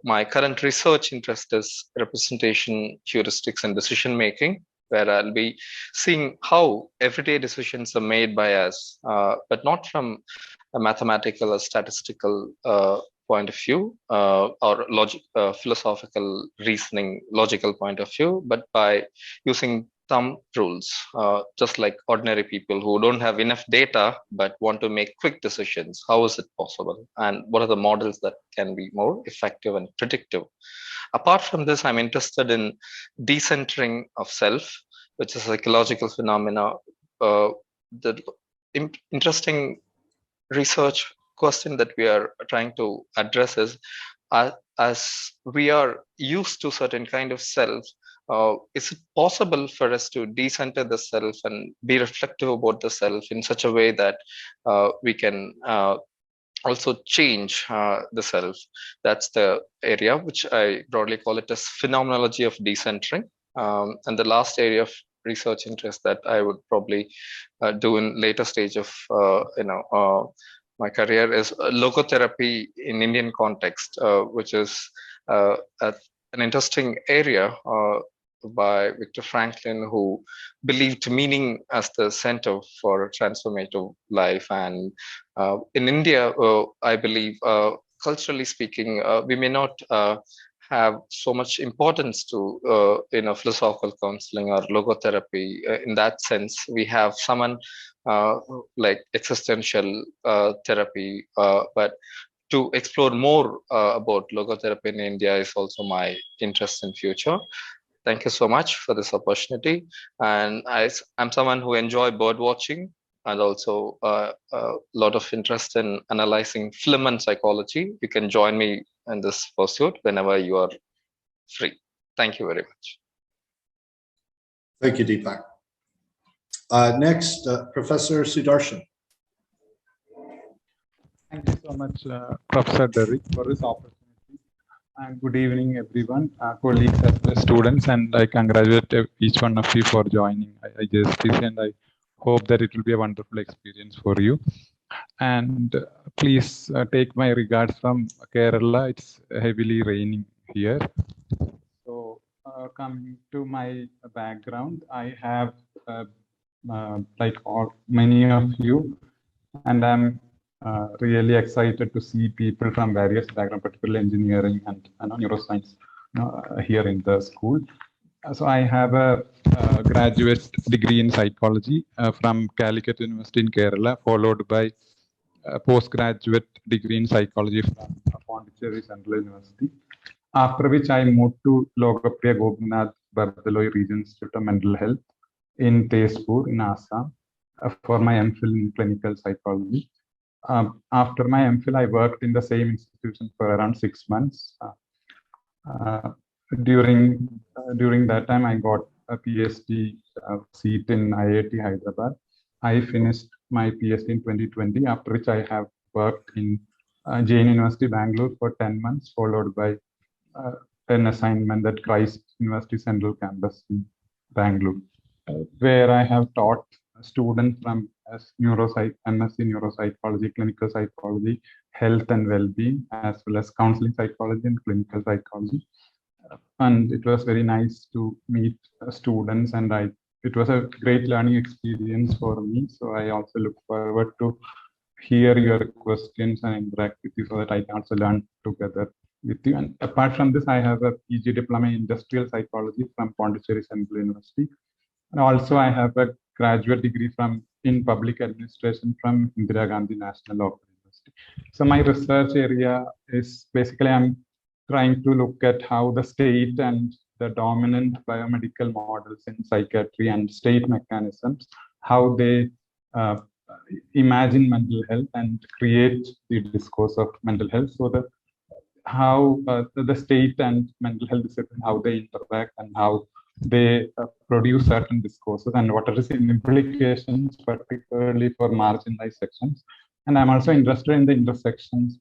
my current research interest is representation, heuristics, and decision-making, where I'll be seeing how everyday decisions are made by us, but not from a mathematical or statistical point of view, or philosophical reasoning, logical point of view, but by using thumb rules, just like ordinary people who don't have enough data but want to make quick decisions. How is it possible? And what are the models that can be more effective and predictive? Apart from this, I'm interested in decentering of self, which is a psychological phenomena. The interesting research question that we are trying to address is, as we are used to certain kind of self, is it possible for us to decenter the self and be reflective about the self in such a way that we can also change the self? That's the area which I broadly call it as phenomenology of decentering. And the last area of research interest that I would probably do in later stage of my career is logotherapy in Indian context, which is an interesting area by Viktor Franklin, who believed meaning as the center for transformative life. And in India, I believe, culturally speaking, we may not have so much importance to philosophical counseling or logotherapy. In that sense, we have someone like existential therapy, but to explore more about logotherapy in India is also my interest in future. Thank you so much for this opportunity. And I'm someone who enjoy bird watching, and also a lot of interest in analyzing film and psychology. You can join me in this pursuit whenever you are free. Thank you very much. Thank you, Deepak. Next, Professor Sudarshan. Thank you so much, Professor Derek, for this opportunity. And good evening, everyone, colleagues as well as students. And I congratulate each one of you for joining IJSPC, and I hope that it will be a wonderful experience for you. And please take my regards from Kerala. It's heavily raining here. So coming to my background, I have like many of you, and I'm really excited to see people from various backgrounds, particularly engineering and neuroscience here in the school. So I have a graduate degree in psychology from Calicut University in Kerala, followed by a postgraduate degree in psychology from Pondicherry Central University. After which I moved to Lokapriya Gopinath Bardaloi Regional Institute of Mental Health in Tezpur in Assam for my MPhil in clinical psychology. After my MPhil, I worked in the same institution for around 6 months. During that time, I got a PhD seat in IIT Hyderabad. I finished my PhD in 2020, after which I have worked in Jain University, Bangalore for 10 months, followed by an assignment at Christ University Central Campus in Bangalore, where I have taught students from MSc Neuropsychology, Clinical Psychology, Health and Well-being, as well as Counseling Psychology and Clinical Psychology. And it was very nice to meet students, and it was a great learning experience for me. So I also look forward to hear your questions and interact with you so that I can also learn together with you. And apart from this, I have a PG diploma in industrial psychology from Pondicherry Central University. And also I have a graduate degree in public administration from Indira Gandhi National Open University. So my research area is basically I'm trying to look at how the state and the dominant biomedical models in psychiatry and state mechanisms, how they imagine mental health and create the discourse of mental health. So how the state and mental health discipline, how they interact and how they produce certain discourses and what are its implications, particularly for marginalized sections. And I'm also interested in the intersection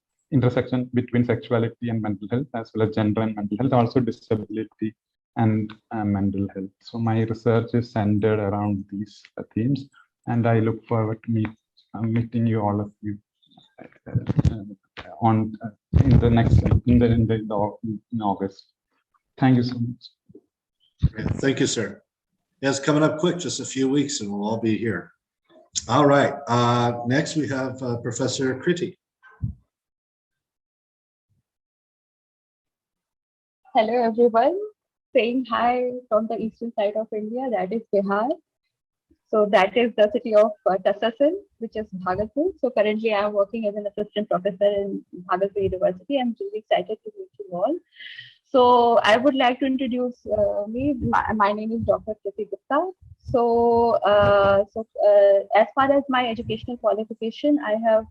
between sexuality and mental health, as well as gender and mental health, also disability and mental health. So my research is centered around these themes, and I look forward to meeting you, all of you, in August. Thank you so much. Great. Thank you, sir. Yeah, it's coming up quick, just a few weeks, and we'll all be here. All right. Next, we have Professor Kriti. Hello, everyone. Saying hi from the eastern side of India, that is Bihar. So that is the city of Tasasin, which is Bhagalpur. So currently I am working as an assistant professor in Bhagalpur University. I'm really excited to meet you all. So I would like to introduce me. My name is Dr. Kriti Gupta. So, as far as my educational qualification, I have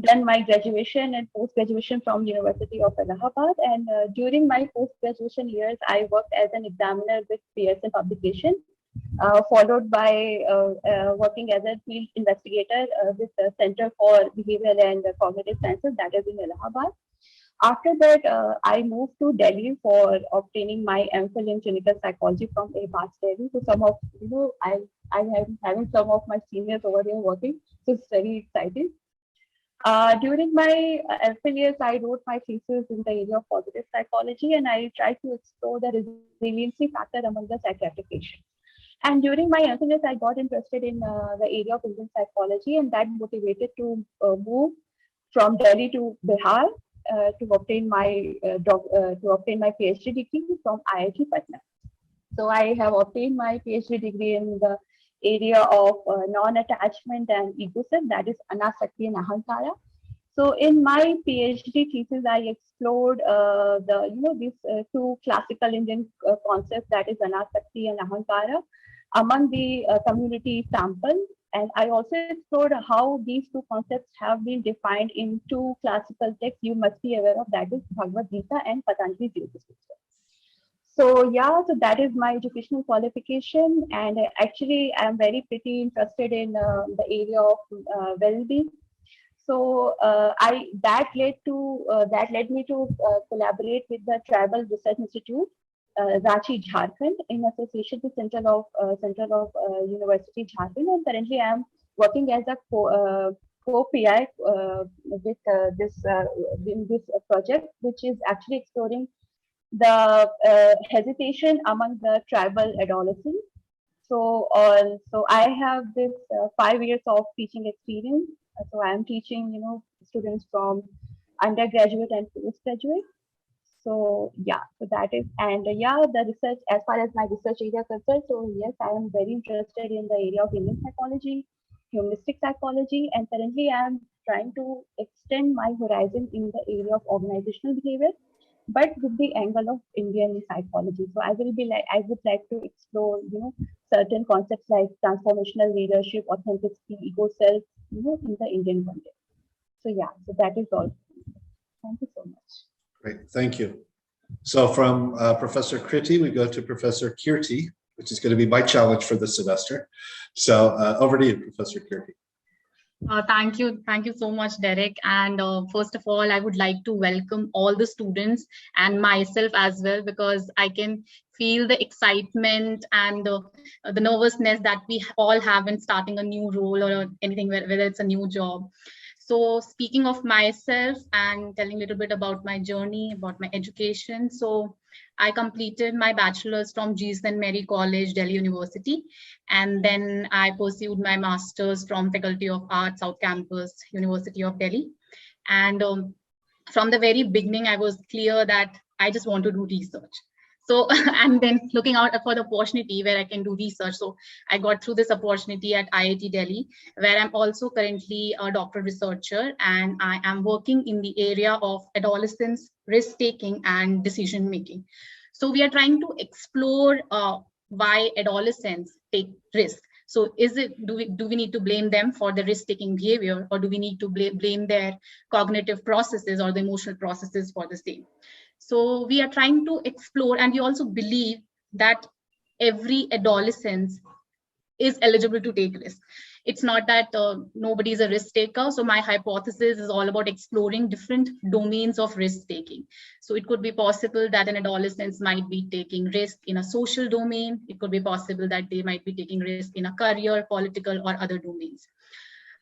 done my graduation and post-graduation from University of Allahabad. And during my post-graduation years, I worked as an examiner with Pearson Publication, followed by working as a field investigator with the Center for Behavioral and Cognitive Sciences, that is in Allahabad. After that, I moved to Delhi for obtaining my MPhil in clinical psychology from ABAS Delhi. So some of, I am having some of my seniors over here working, so it's very exciting. During my MPhil years, I wrote my thesis in the area of positive psychology, and I tried to explore the resiliency factor among the psychiatric patients. And during my MPhil years, I got interested in the area of Indian psychology, and that motivated to move from Delhi to Bihar to obtain my PhD degree from IIT Patna. So I have obtained my PhD degree in the area of non-attachment and ego self, that is Anasakti and Ahankara. So in my PhD thesis, I explored these two classical Indian concepts, that is Anasakti and Ahankara, among the community sample. And I also explored how these two concepts have been defined in two classical texts you must be aware of, that is Bhagavad Gita and Patanjali Yoga Sutra. So yeah, so that is my educational qualification, and actually I'm very pretty interested in the area of well-being. So that led me to collaborate with the Tribal Research Institute, Ranchi, Jharkhand, in association with Central of University Jharkhand, and currently I am working as a co-PI with this project, which is actually exploring the hesitation among the tribal adolescents. So I have this 5 years of teaching experience. So I am teaching, students from undergraduate and postgraduate. So yeah, so that is, and the research, as far as my research area is concerned, so yes, I am very interested in the area of Indian psychology, humanistic psychology, and currently I am trying to extend my horizon in the area of organizational behavior, but with the angle of Indian psychology. So I would like to explore, certain concepts like transformational leadership, authenticity, ego self, in the Indian context. So yeah, so that is all. Thank you so much. Great, thank you. So from Professor Kriti, we go to Professor Kirti, which is going to be my challenge for the semester. So over to you, Professor Kirti. Thank you so much, Derek. And first of all, I would like to welcome all the students and myself as well, because I can feel the excitement and the nervousness that we all have in starting a new role or anything, whether it's a new job. So speaking of myself and telling a little bit about my journey, about my education. So I completed my bachelor's from G. St. Mary College, Delhi University. And then I pursued my master's from Faculty of Arts, South Campus, University of Delhi. And from the very beginning, I was clear that I just want to do research. So, and then looking out for the opportunity where I can do research. So I got through this opportunity at IIT Delhi, where I'm also currently a doctoral researcher, and I am working in the area of adolescence, risk-taking and decision-making. So we are trying to explore why adolescents take risk. So do we need to blame them for the risk-taking behavior, or do we need to blame their cognitive processes or the emotional processes for the same? So we are trying to explore, and we also believe that every adolescent is eligible to take risk. It's not that nobody is a risk taker. So my hypothesis is all about exploring different domains of risk taking. So it could be possible that an adolescent might be taking risk in a social domain. It could be possible that they might be taking risk in a career, political, or other domains.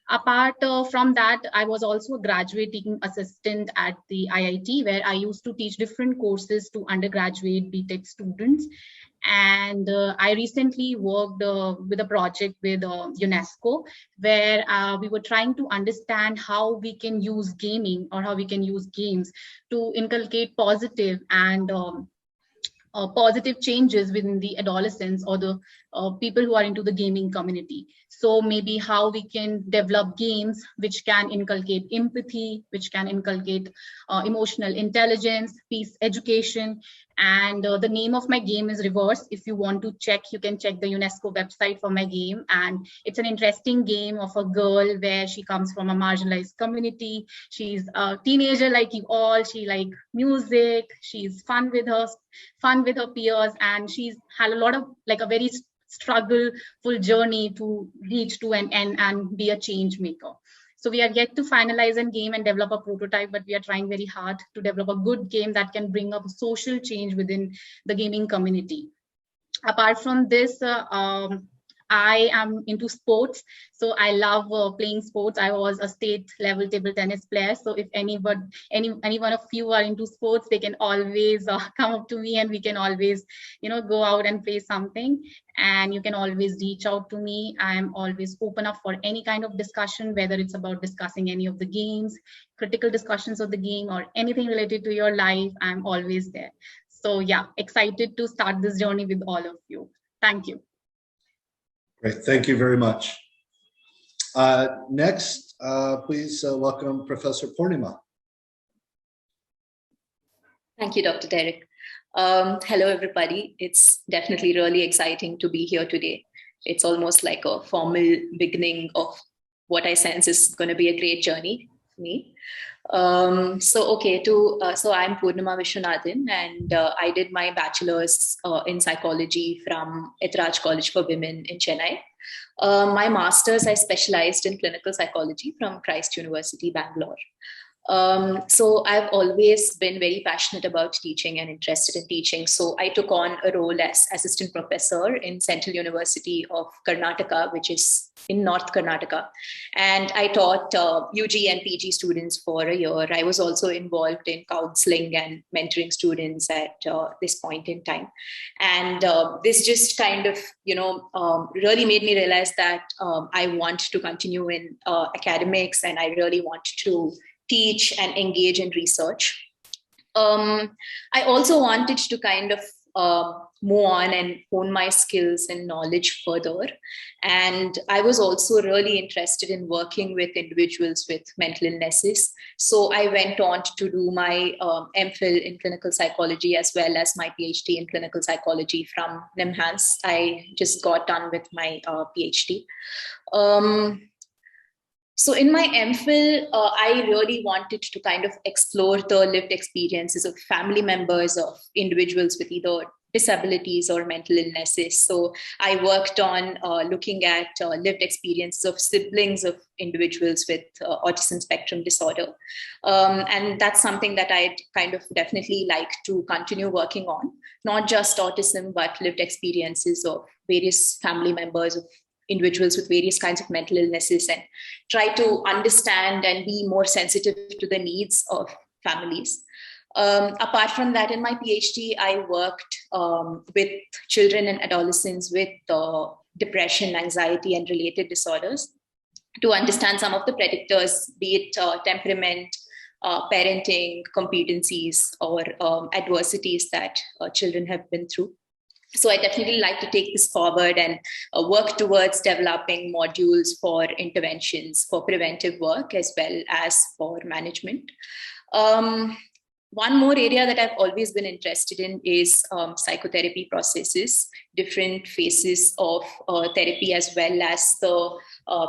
Apart from that, I was also a graduate teaching assistant at the IIT, where I used to teach different courses to undergraduate BTech students. And I recently worked with a project with UNESCO, where we were trying to understand how we can use gaming, or how we can use games to inculcate positive and positive changes within the adolescents or the people who are into the gaming community. So maybe how we can develop games which can inculcate empathy, which can inculcate emotional intelligence, peace education. And the name of my game is Reverse. If you want to check, you can check the UNESCO website for my game. And it's an interesting game of a girl where she comes from a marginalized community. She's a teenager like you all. She like music. She's fun with her peers, and she's had a lot of like a very struggle-full journey to reach to an end and be a change maker. So we are yet to finalize a game and develop a prototype, but we are trying very hard to develop a good game that can bring up social change within the gaming community. Apart from this, I am into sports. So I love playing sports. I was a state level table tennis player. So if any one of you are into sports, they can always come up to me, and we can always, go out and play something. And you can always reach out to me. I am always open up for any kind of discussion, whether it's about discussing any of the games, critical discussions of the game, or anything related to your life. I'm always there. So yeah, excited to start this journey with all of you. Thank you. Great, thank you very much. Next, please welcome Professor Purnima. Thank you, Dr. Derek. Hello, everybody. It's definitely really exciting to be here today. It's almost like a formal beginning of what I sense is going to be a great journey for me. So I'm Purnima Vishwanathan, and I did my bachelor's in psychology from Etraj College for Women in Chennai. My master's, I specialized in clinical psychology from Christ University, Bangalore. So I've always been very passionate about teaching and interested in teaching. So I took on a role as assistant professor in Central University of Karnataka, which is in North Karnataka. And I taught UG and PG students for a year. I was also involved in counseling and mentoring students at this point in time. And this just kind of, really made me realize that I want to continue in academics, and I really want to teach and engage in research. I also wanted to kind of move on and hone my skills and knowledge further. And I was also really interested in working with individuals with mental illnesses. So I went on to do my MPhil in clinical psychology, as well as my PhD in clinical psychology from NIMHANS. I just got done with my PhD. So in my MPhil, I really wanted to kind of explore the lived experiences of family members of individuals with either disabilities or mental illnesses. So I worked on looking at lived experiences of siblings of individuals with autism spectrum disorder. And that's something that I'd kind of definitely like to continue working on, not just autism, but lived experiences of various family members of individuals with various kinds of mental illnesses, and try to understand and be more sensitive to the needs of families. Apart from that, in my PhD, I worked with children and adolescents with depression, anxiety, and related disorders to understand some of the predictors, be it temperament, parenting, competencies, or adversities that children have been through. So I definitely like to take this forward and work towards developing modules for interventions, for preventive work, as well as for management. One more area that I've always been interested in is psychotherapy processes, different phases of therapy, as well as the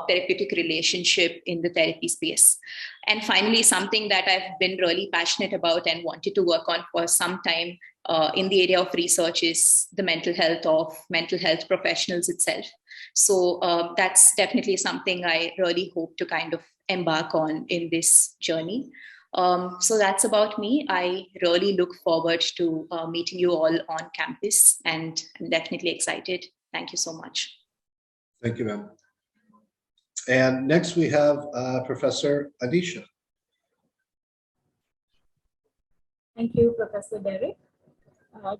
therapeutic relationship in the therapy space. And finally, something that I've been really passionate about and wanted to work on for some time in the area of research is the mental health professionals itself. So that's definitely something I really hope to kind of embark on in this journey. So that's about me. I really look forward to meeting you all on campus, and I'm definitely excited. Thank you so much. Thank you, ma'am. And next we have Professor Anisha. Thank you, Professor Derek.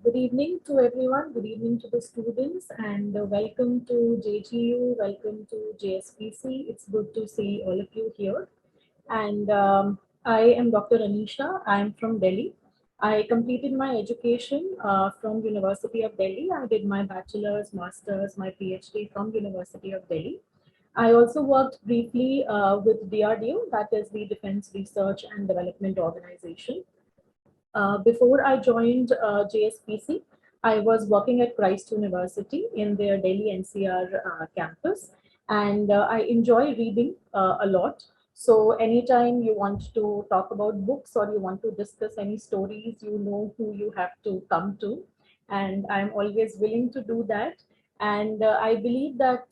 Good evening to everyone. Good evening to the students, and welcome to JGU. Welcome to JSPC. It's good to see all of you here. And I am Dr. Anisha. I am from Delhi. I completed my education from University of Delhi. I did my bachelor's, master's, my PhD from University of Delhi. I also worked briefly with DRDO, that is the Defense Research and Development Organization. Before I joined JSPC, I was working at Christ University in their Delhi NCR campus, and I enjoy reading a lot. So anytime you want to talk about books or you want to discuss any stories, you know who you have to come to, and I'm always willing to do that. And I believe that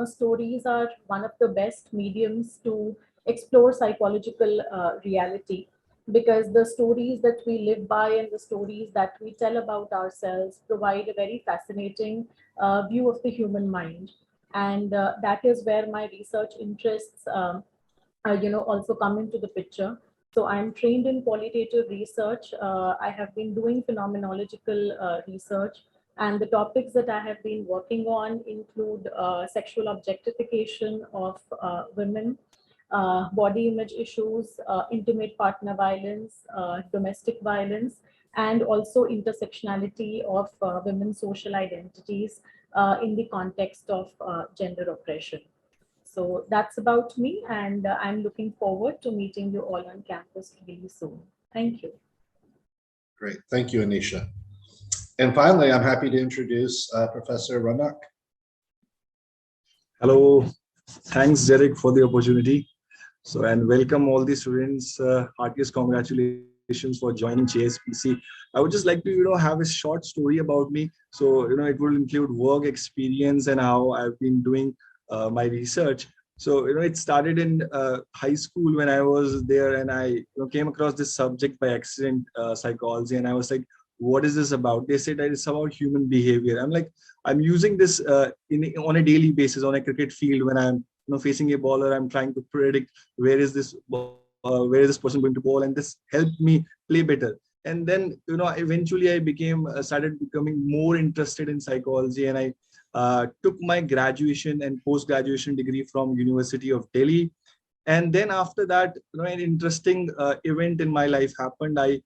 stories are one of the best mediums to explore psychological reality, because the stories that we live by and the stories that we tell about ourselves provide a very fascinating view of the human mind. And that is where my research interests also come into the picture. So I'm trained in qualitative research. I have been doing phenomenological research, and the topics that I have been working on include sexual objectification of women, body image issues, intimate partner violence, domestic violence, and also intersectionality of women's social identities in the context of gender oppression. So that's about me, and I'm looking forward to meeting you all on campus really soon. Thank you. Great, thank you, Anisha. And finally, I'm happy to introduce Professor Ranak. Hello, thanks Derek for the opportunity. So, and welcome all the students, heartiest congratulations for joining JSPC. I would just like to, have a short story about me. So, it will include work experience and how I've been doing my research. So, it started in high school when I was there, and I came across this subject by accident, psychology, and I was like, what is this about? They said that it's about human behavior. I'm like, I'm using this on a daily basis on a cricket field when I'm facing a bowler. I'm trying to predict where is this person going to bowl, and this helped me play better. And then eventually I started becoming more interested in psychology, and I took my graduation and post-graduation degree from University of Delhi. And then after that, an interesting event in my life happened. I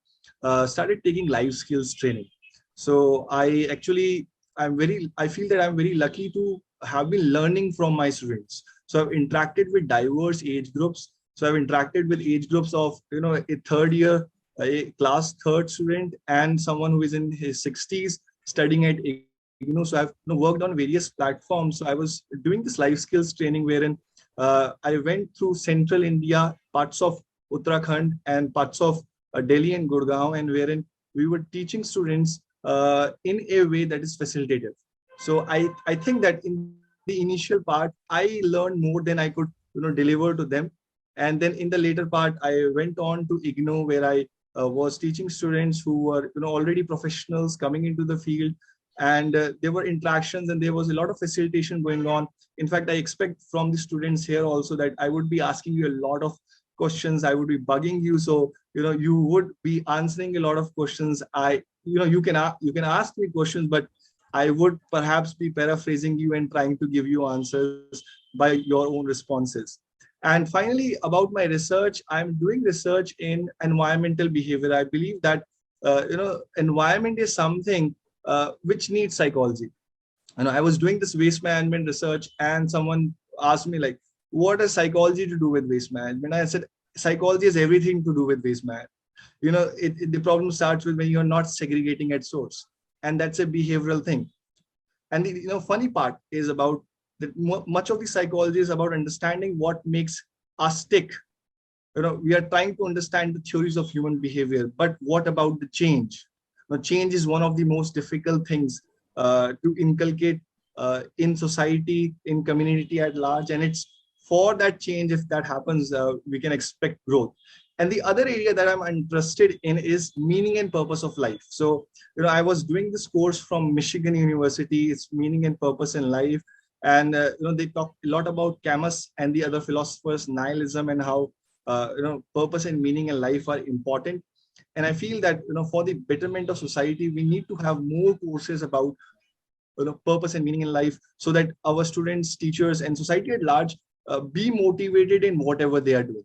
started taking life skills training. So I feel that I'm very lucky to have been learning from my students. So I've interacted with diverse age groups. So I've interacted with age groups of, a third year, a class third student, and someone who is in his 60s studying at IGNOU. So I've worked on various platforms. So I was doing this life skills training wherein I went through central India, parts of Uttarakhand and parts of Delhi and Gurgaon, and wherein we were teaching students in a way that is facilitative. So I think that in the initial part, I learned more than I could deliver to them. And then in the later part, I went on to IGNOU, where I was teaching students who were already professionals coming into the field, and there were interactions and there was a lot of facilitation going on. In fact, I expect from the students here also that I would be asking you a lot of questions. I would be bugging you, so you would be answering a lot of questions. You can ask me questions, but I would perhaps be paraphrasing you and trying to give you answers by your own responses. And finally, about my research, I'm doing research in environmental behavior. I believe that environment is something which needs psychology. I was doing this waste management research, and someone asked me like, what has psychology to do with waste management? I said, psychology has everything to do with waste management. The problem starts with when you're not segregating at source, and that's a behavioral thing. And the funny part is about that much of the psychology is about understanding what makes us tick. We are trying to understand the theories of human behavior, but what about the change? Now, change is one of the most difficult things to inculcate in society, in community at large, and it's for that change, if that happens, we can expect growth. And the other area that I'm interested in is meaning and purpose of life. So, I was doing this course from Michigan University. It's meaning and purpose in life. And, they talk a lot about Camus and the other philosophers, nihilism, and how, purpose and meaning in life are important. And I feel that, for the betterment of society, we need to have more courses about, purpose and meaning in life, so that our students, teachers, and society at large be motivated in whatever they are doing.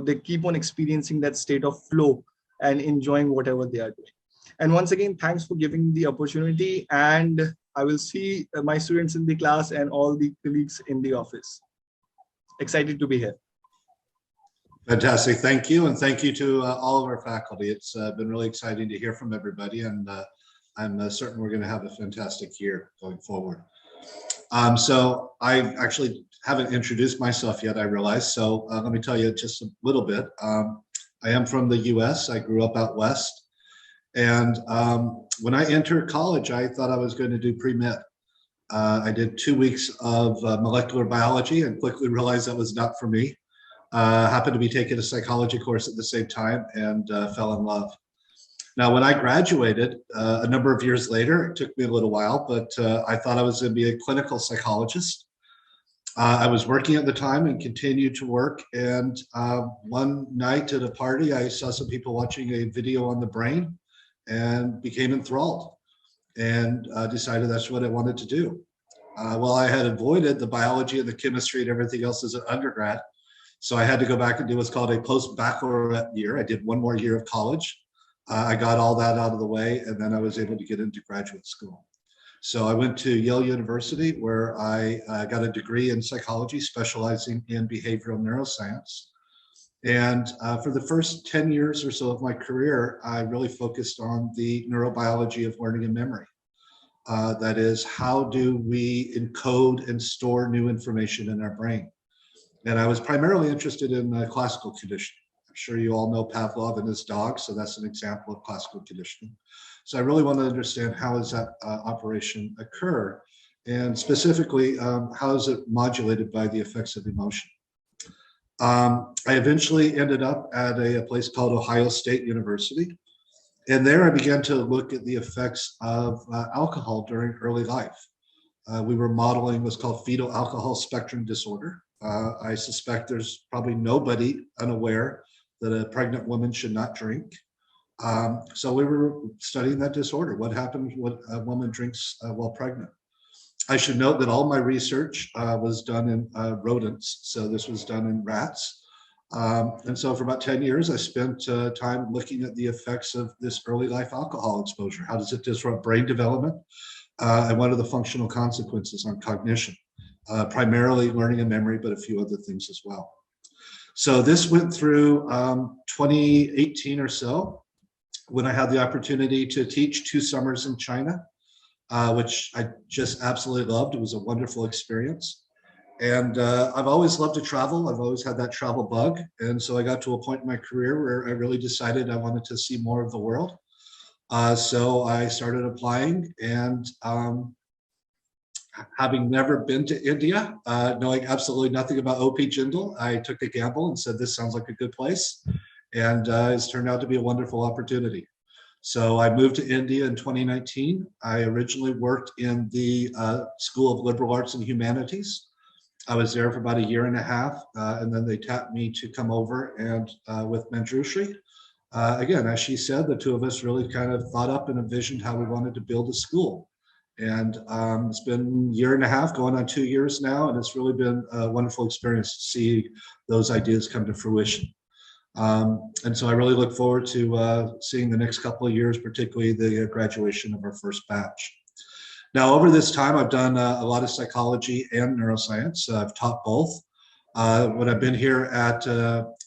They keep on experiencing that state of flow and enjoying whatever they are doing. And once again, thanks for giving the opportunity. And I will see my students in the class and all the colleagues in the office. Excited to be here. Fantastic. Thank you. And thank you to all of our faculty. It's been really exciting to hear from everybody. And I'm certain we're going to have a fantastic year going forward. So I actually haven't introduced myself yet, I realize. So let me tell you just a little bit. I am from the US. I grew up out west. And when I entered college, I thought I was going to do pre-med. I did 2 weeks of molecular biology and quickly realized that was not for me. Happened to be taking a psychology course at the same time and fell in love. Now, when I graduated a number of years later, it took me a little while, but I thought I was going to be a clinical psychologist. I was working at the time and continued to work. And one night at a party, I saw some people watching a video on the brain and became enthralled and decided that's what I wanted to do. Well, I had avoided the biology and the chemistry and everything else as an undergrad. So I had to go back and do what's called a post-baccalaureate year. I did one more year of college. I got all that out of the way, and then I was able to get into graduate school. So I went to Yale University, where I got a degree in psychology, specializing in behavioral neuroscience. And for the first 10 years or so of my career, I really focused on the neurobiology of learning and memory. That is, how do we encode and store new information in our brain? And I was primarily interested in classical conditioning. I'm sure you all know Pavlov and his dog, so that's an example of classical conditioning. So I really want to understand how does that operation occur, and specifically, how is it modulated by the effects of emotion? I eventually ended up at a place called Ohio State University, and there I began to look at the effects of alcohol during early life. We were modeling what's called fetal alcohol spectrum disorder. I suspect there's probably nobody unaware that a pregnant woman should not drink. So we were studying that disorder. What happens when a woman drinks while pregnant? I should note that all my research was done in rodents. So this was done in rats. And so for about 10 years, I spent time looking at the effects of this early life alcohol exposure. How does it disrupt brain development? And what are the functional consequences on cognition? Primarily learning and memory, but a few other things as well. So this went through 2018 or so, when I had the opportunity to teach 2 summers in China, which I just absolutely loved. It was a wonderful experience. And I've always loved to travel. I've always had that travel bug. And so I got to a point in my career where I really decided I wanted to see more of the world. So I started applying, and having never been to India, knowing absolutely nothing about OP Jindal, I took a gamble and said, this sounds like a good place. And it's turned out to be a wonderful opportunity. So I moved to India in 2019. I originally worked in the School of Liberal Arts and Humanities. I was there for about 1.5 years, and then they tapped me to come over and with Manjushri. Again, as she said, the two of us really kind of thought up and envisioned how we wanted to build a school. And it's been 1.5 years, going on 2 years now, and it's really been a wonderful experience to see those ideas come to fruition. And so I really look forward to seeing the next couple of years, particularly the graduation of our first batch. Now, over this time, I've done a lot of psychology and neuroscience. I've taught both. When I've been here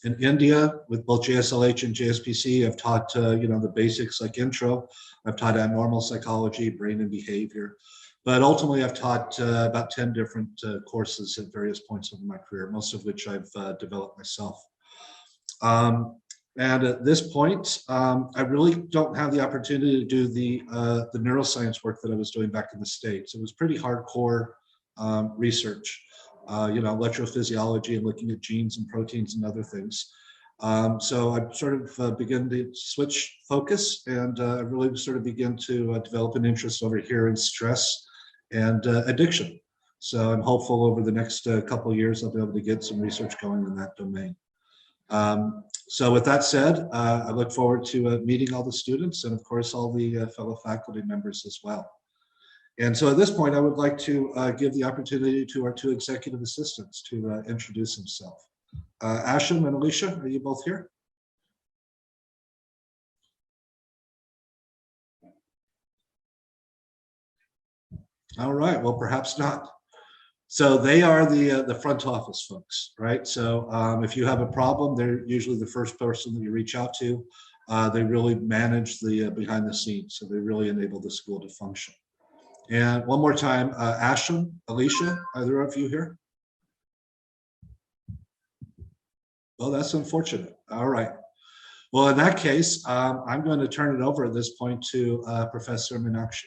in India with both JSLH and JSPC, I've taught the basics like intro. I've taught abnormal psychology, brain and behavior. But ultimately, I've taught about 10 different courses at various points of my career, most of which I've developed myself. And at this point, I really don't have the opportunity to do the neuroscience work that I was doing back in the States. It was pretty hardcore research, electrophysiology and looking at genes and proteins and other things. So I sort of began to switch focus, and I really sort of begin to develop an interest over here in stress and addiction. So I'm hopeful over the next couple of years I'll be able to get some research going in that domain. So with that said, I look forward to meeting all the students and of course all the fellow faculty members as well. And so at this point, I would like to give the opportunity to our two executive assistants to introduce themselves. Ashim and Alicia, are you both here? All right, well, perhaps not. So they are the front office folks, right? So if you have a problem, they're usually the first person that you reach out to. They really manage the behind the scenes, so they really enable the school to function. And one more time, Ashim, Alicia, are either of you here? Well, that's unfortunate. All right. Well, in that case, I'm going to turn it over at this point to Professor Meenakshi.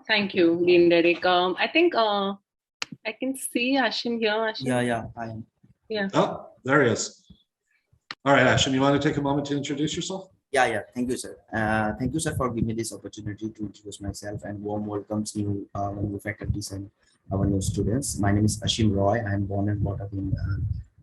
Thank you, Dean Derek. I think I can see Ashim here. Ashim. Yeah, I am. Yeah. Oh, there he is. All right, Ashim, you want to take a moment to introduce yourself? Yeah. Thank you, sir. Thank you, sir, for giving me this opportunity to introduce myself, and warm welcomes new faculties and our new students. My name is Ashim Roy. I am born and brought up in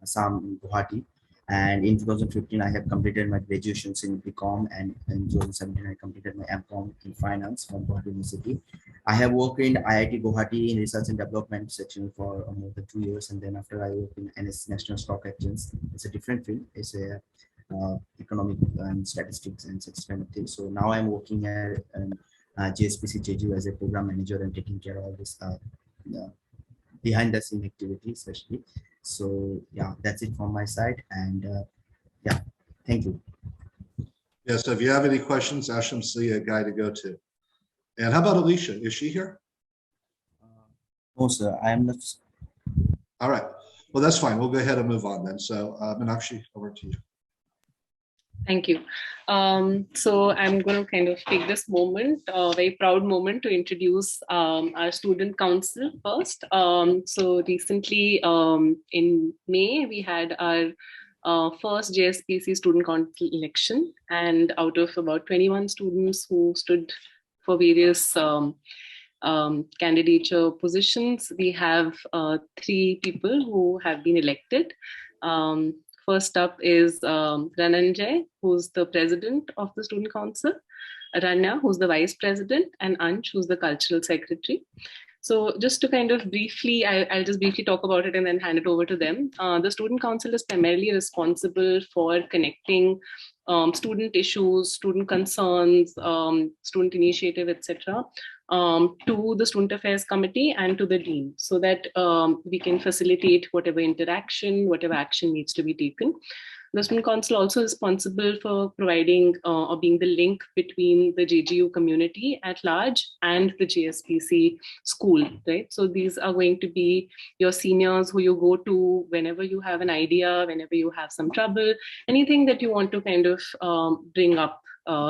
Assam, in Guwahati. And in 2015, I have completed my graduations in BCom, and in 2017, I completed my MCom in finance from Guwahati University. I have worked in IIT Guwahati in research and development section for more than 2 years, and then after I worked in NS National Stock Exchange. It's a different field. It's a economic and statistics and such kind of things. So now I'm working at JSPC JGU as a program manager and taking care of all this behind the scene activity, especially. So yeah, that's it from my side, and yeah, thank you. Yeah, so if you have any questions, Ashim's the guy to go to. And how about Alicia? Is she here? No, sir, I am not. All right. Well, that's fine. We'll go ahead and move on then. So Meenakshi, over to you. Thank you. So I'm going to kind of take this moment, a very proud moment, to introduce our student council first. So recently in May, we had our first JSPC student council election, and out of about 21 students who stood for various candidature positions, we have 3 people who have been elected. First up is Rananjay, who's the president of the student council, Rania, who's the vice president, and Ansh, who's the cultural secretary. So just to kind of briefly, I'll just briefly talk about it and then hand it over to them. The student council is primarily responsible for connecting student issues, student concerns, student initiative, etc., to the Student Affairs Committee and to the Dean, so that we can facilitate whatever interaction, whatever action needs to be taken. The Student Council also is responsible for providing or being the link between the JGU community at large and the JSPC school, right? So these are going to be your seniors who you go to whenever you have an idea, whenever you have some trouble, anything that you want to kind of bring up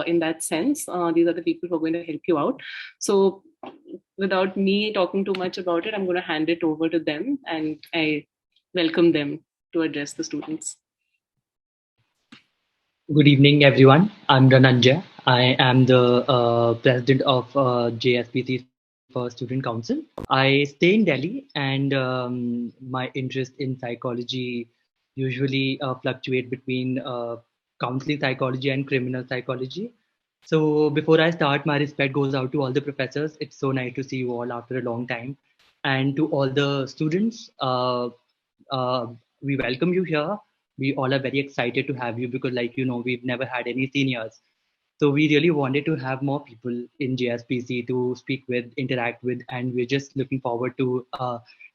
in that sense. These are the people who are going to help you out. So without me talking too much about it, I'm going to hand it over to them, and I welcome them to address the students. Good evening, everyone. I'm Rananjay. I am the president of JSPC for Student Council. I stay in Delhi, and my interest in psychology usually fluctuate between counseling psychology and criminal psychology. So before I start, my respect goes out to all the professors. It's so nice to see you all after a long time. And to all the students, we welcome you here. We all are very excited to have you because, like, you know, we've never had any seniors. So we really wanted to have more people in JSPC to speak with, interact with, and we're just looking forward to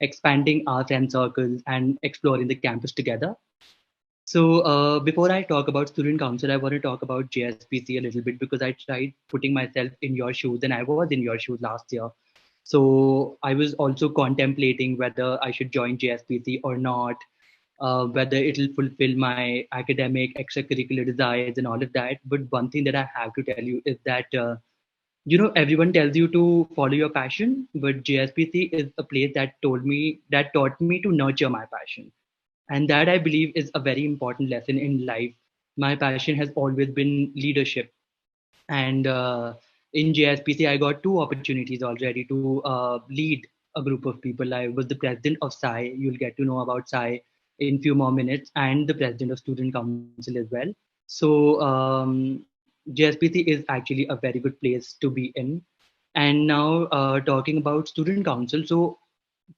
expanding our friend circles and exploring the campus together. So before I talk about student council, I want to talk about JSPC a little bit because I tried putting myself in your shoes and I was in your shoes last year. So I was also contemplating whether I should join JSPC or not, whether it'll fulfill my academic extracurricular desires and all of that. But one thing that I have to tell you is that, everyone tells you to follow your passion, but JSPC is a place that taught me to nurture my passion. And that I believe is a very important lesson in life. My passion has always been leadership. And in JSPC, I got 2 opportunities already to lead a group of people. I was the president of SAI. You'll get to know about SAI in few more minutes, and the president of student council as well. So JSPC is actually a very good place to be in. And now talking about student council. So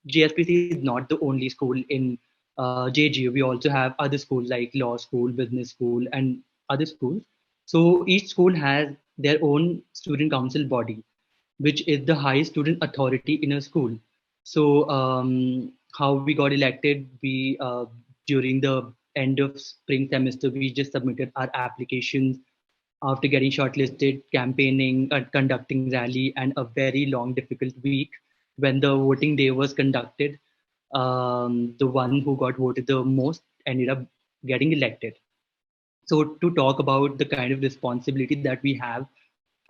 JSPC is not the only school in JGU. We also have other schools like law school, business school, and other schools. So each school has their own student council body, which is the highest student authority in a school. So how we got elected, we during the end of spring semester, we just submitted our applications after getting shortlisted, campaigning, conducting rally, and a very long, difficult week. When the voting day was conducted, the one who got voted the most ended up getting elected. So to talk about the kind of responsibility that we have,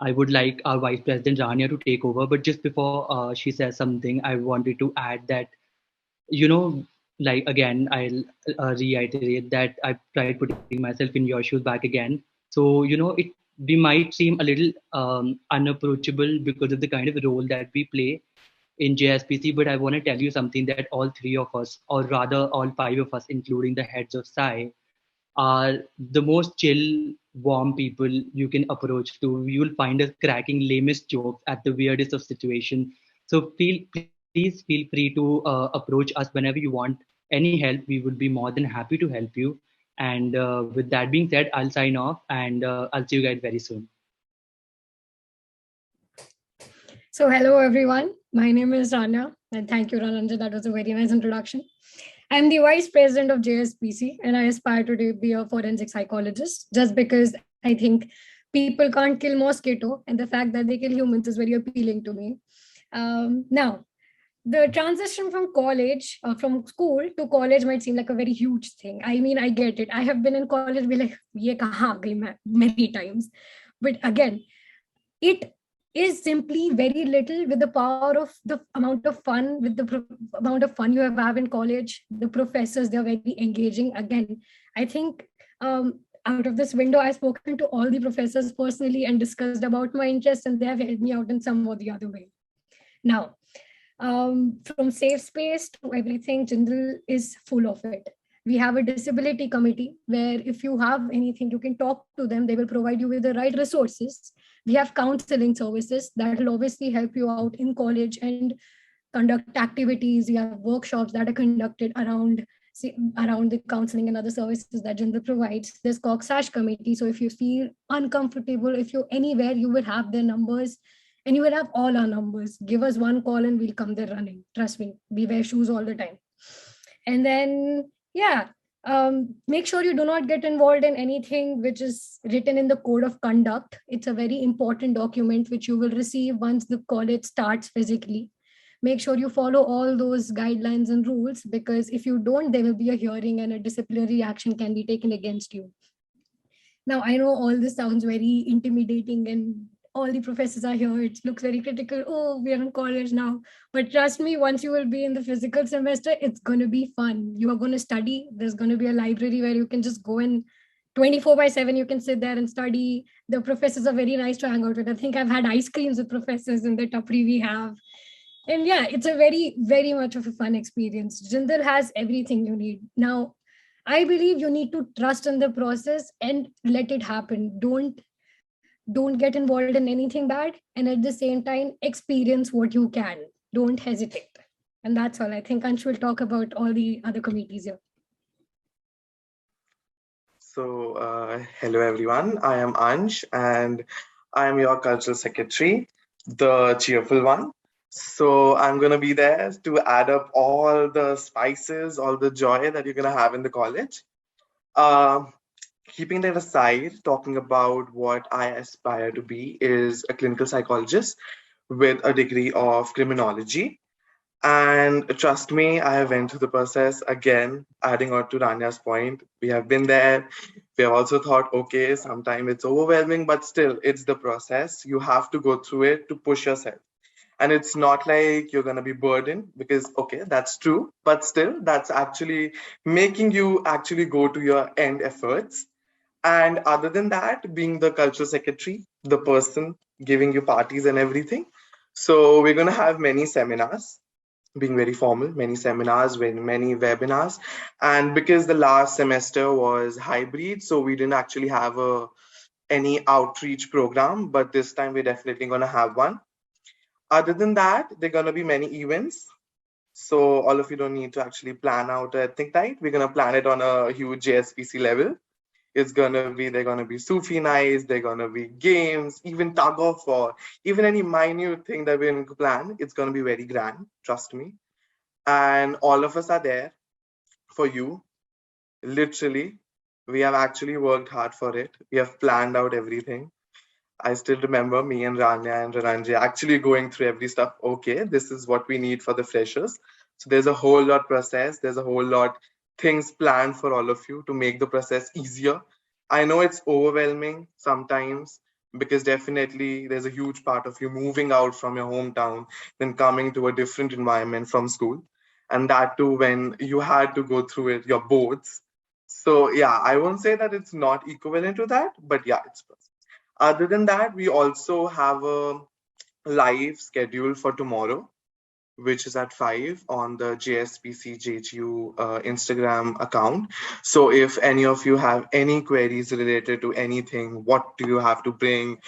I would like our Vice President Rania to take over. But just before she says something, I wanted to add that, like again, I'll reiterate that I tried putting myself in your shoes back again. So, we might seem a little unapproachable because of the kind of role that we play in JSPC, but I want to tell you something that all 3 of us, or rather all 5 of us, including the heads of SAI, are the most chill, warm people you can approach to. You will find us cracking lamest jokes at the weirdest of situations. So please feel free to approach us whenever you want any help. We would be more than happy to help you. And with that being said, I'll sign off and I'll see you guys very soon. So hello, everyone. My name is Rania, and thank you, Rananja. That was a very nice introduction. I'm the Vice President of JSPC, and I aspire to be a forensic psychologist just because I think people can't kill mosquito, and the fact that they kill humans is very appealing to me. Now, the transition from college, from school to college might seem like a very huge thing. I mean, I get it. I have been in college, be like, ye kahan gayi main, many times. But again, it is simply very little with the power of the amount of fun, with the amount of fun you have in college. The professors, they're very engaging. Again, I think out of this window, I've spoken to all the professors personally and discussed about my interests, and they have helped me out in some or the other way. Now, from safe space to everything, Jindal is full of it. We have a disability committee where if you have anything, you can talk to them. They will provide you with the right resources. We have counseling services that will obviously help you out in college and conduct activities. We have workshops that are conducted around the counseling and other services that Jindal provides. There's COG-SASH committee. So if you feel uncomfortable, if you're anywhere, you will have their numbers. And you will have all our numbers. Give us one call and we'll come there running. Trust me, we wear shoes all the time. And then, make sure you do not get involved in anything which is written in the code of conduct. It's a very important document which you will receive once the college starts physically. Make sure you follow all those guidelines and rules, because if you don't, there will be a hearing and a disciplinary action can be taken against you. Now, I know all this sounds very intimidating and all the professors are here. It looks very critical. Oh, we are in college now. But trust me, once you will be in the physical semester, it's going to be fun. You are going to study. There's going to be a library where you can just go in 24/7. You can sit there and study. The professors are very nice to hang out with. I think I've had ice creams with professors in the tapri we have. And yeah, it's a very, very much of a fun experience. Jindal has everything you need. Now, I believe you need to trust in the process and let it happen. Don't get involved in anything bad, and at the same time, experience what you can. Don't hesitate. And that's all. I think Ansh will talk about all the other committees here. Hello everyone. I am Ansh and I am your cultural secretary, the cheerful one. So I'm going to be there to add up all the spices, all the joy that you're going to have in the college. Uh, Keeping that aside, talking about what I aspire to be is a clinical psychologist with a degree of criminology. And trust me, I have went through the process again, adding on to Ranya's point. We have been there. We have also thought, okay, sometimes it's overwhelming, but still, it's the process. You have to go through it to push yourself. And it's not like you're going to be burdened because, okay, that's true. But still, that's actually making you actually go to your end efforts. And other than that, being the cultural secretary, the person giving you parties and everything. So we're going to have many seminars, being very formal, many seminars, many webinars. And because the last semester was hybrid, so we didn't actually have any outreach program, but this time we're definitely going to have one. Other than that, there are going to be many events. So all of you don't need to actually plan out a thing, right? We're going to plan it on a huge JSPC level. It's going to be, they're going to be Sufi nights, they're going to be games, even tug of war, even any minute thing that we're going to plan. It's going to be very grand, trust me. And all of us are there for you. Literally, we have actually worked hard for it. We have planned out everything. I still remember me and Rania and Ranjay actually going through every stuff. Okay, this is what we need for the freshers. So there's a whole lot process. There's a whole lot things planned for all of you to make the process easier. I know it's overwhelming sometimes because definitely there's a huge part of you moving out from your hometown, then coming to a different environment from school. And that too, when you had to go through it, your boards. So yeah, I won't say that it's not equivalent to that, but yeah, it's. Other than that, we also have a live schedule for tomorrow, which is at 5 on the JSPC JGU Instagram account. So if any of you have any queries related to anything, what do you have to bring,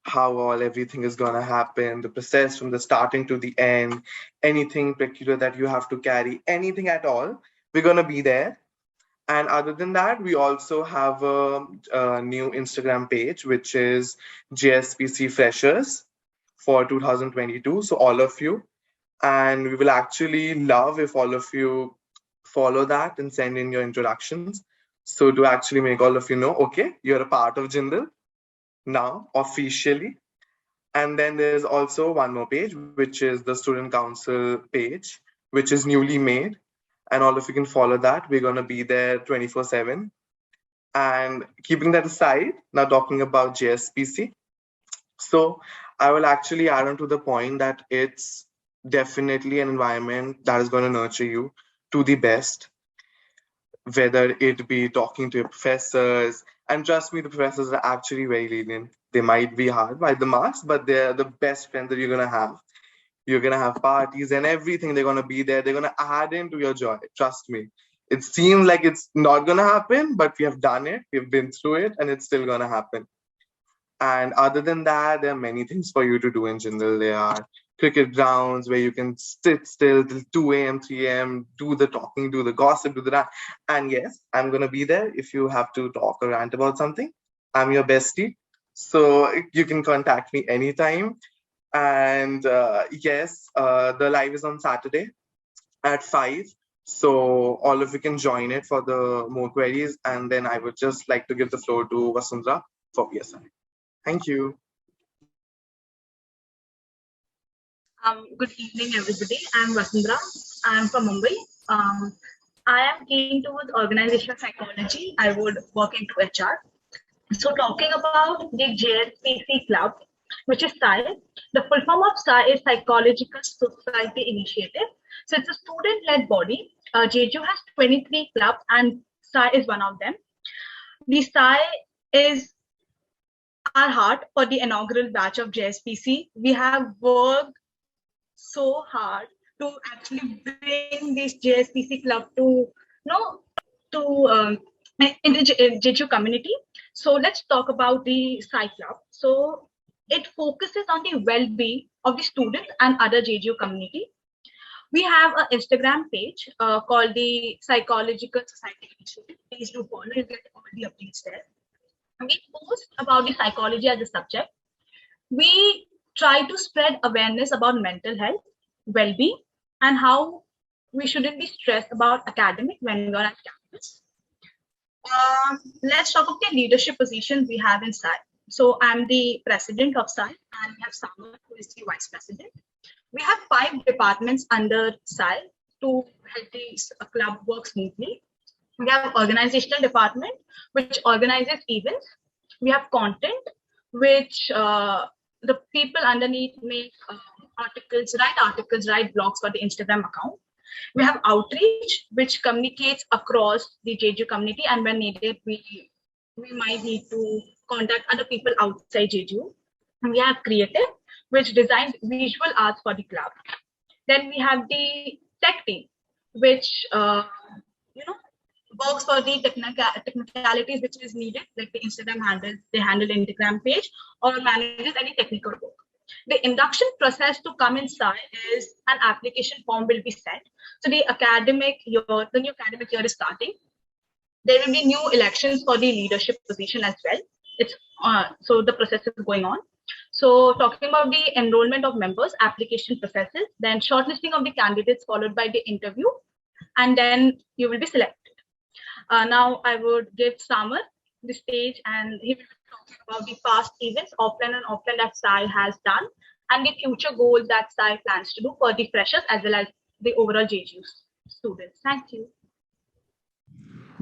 how all everything is going to happen, the process from the starting to the end, anything particular that you have to carry, anything at all, we're going to be there. And other than that, we also have a new Instagram page, which is JSPC Freshers for 2022. So all of you, and we will actually love if all of you follow that and send in your introductions. So to actually make all of you know, okay, you're a part of Jindal now officially. And then there's also one more page, which is the Student Council page, which is newly made. And all of you can follow that. We're going to be there 24/7. And keeping that aside, now talking about JSPC. So I will actually add on to the point that it's definitely an environment that is going to nurture you to the best, whether it be talking to your professors. And trust me, the professors are actually very lenient. They might be hard by the marks, but they're the best friends that you're going to have. You're going to have parties and everything. They're going to be there. They're going to add into your joy. Trust me. It seems like it's not going to happen, but we have done it. We've been through it and it's still going to happen. And other than that, there are many things for you to do in Jindal. There are cricket grounds where you can sit still till 2 a.m., 3 a.m., do the talking, do the gossip, do the rant. And yes, I'm going to be there if you have to talk or rant about something. I'm your bestie. So you can contact me anytime. And yes, the live is on Saturday at 5. So all of you can join it for the more queries. And then I would just like to give the floor to Vasundhara for PSI. Thank you. Good evening, everybody. I'm Vasundhara. I'm from Mumbai. I am keen towards organizational psychology. I would work into HR. So talking about the JSPC club, which is SAI. The full form of SAI is Psychological Society Initiative. So it's a student-led body. JGU has 23 clubs and SAI is one of them. The SAI is our heart for the inaugural batch of JSPC. We have worked so hard to actually bring this JSPC club to, in the JGU community. So let's talk about the SAI club. So it focuses on the well-being of the students and other JGU community. We have an Instagram page called the Psychological Society Initiative. Please do follow, you'll get all the updates there. And we post about the psychology as a subject. We try to spread awareness about mental health, well-being, and how we shouldn't be stressed about academic when we're at campus. Let's talk of the leadership positions we have in SAI. So I'm the president of SAI, and we have Samar, who is the vice president. We have 5 departments under SAI to help the club work smoothly. We have organizational department, which organizes events. We have content, which the people underneath make articles, write blogs for the Instagram account. We have outreach, which communicates across the JGU community, and when needed, we might need to contact other people outside JGU. And we have creative, which designs visual arts for the club. Then we have the tech team, which works for the technicalities which is needed, like the Instagram handles, they handle the Instagram page, or manages any technical work. The induction process to come inside is an application form will be sent. So the new academic year is starting. There will be new elections for the leadership position as well. It's so the process is going on. So talking about the enrollment of members, application processes, then shortlisting of the candidates followed by the interview, and then you will be selected. Now I would give Samar the stage, and he will be talking about the past events, offline and offline, that SAI has done, and the future goals that SAI plans to do for the freshers as well as the overall JGU students. Thank you.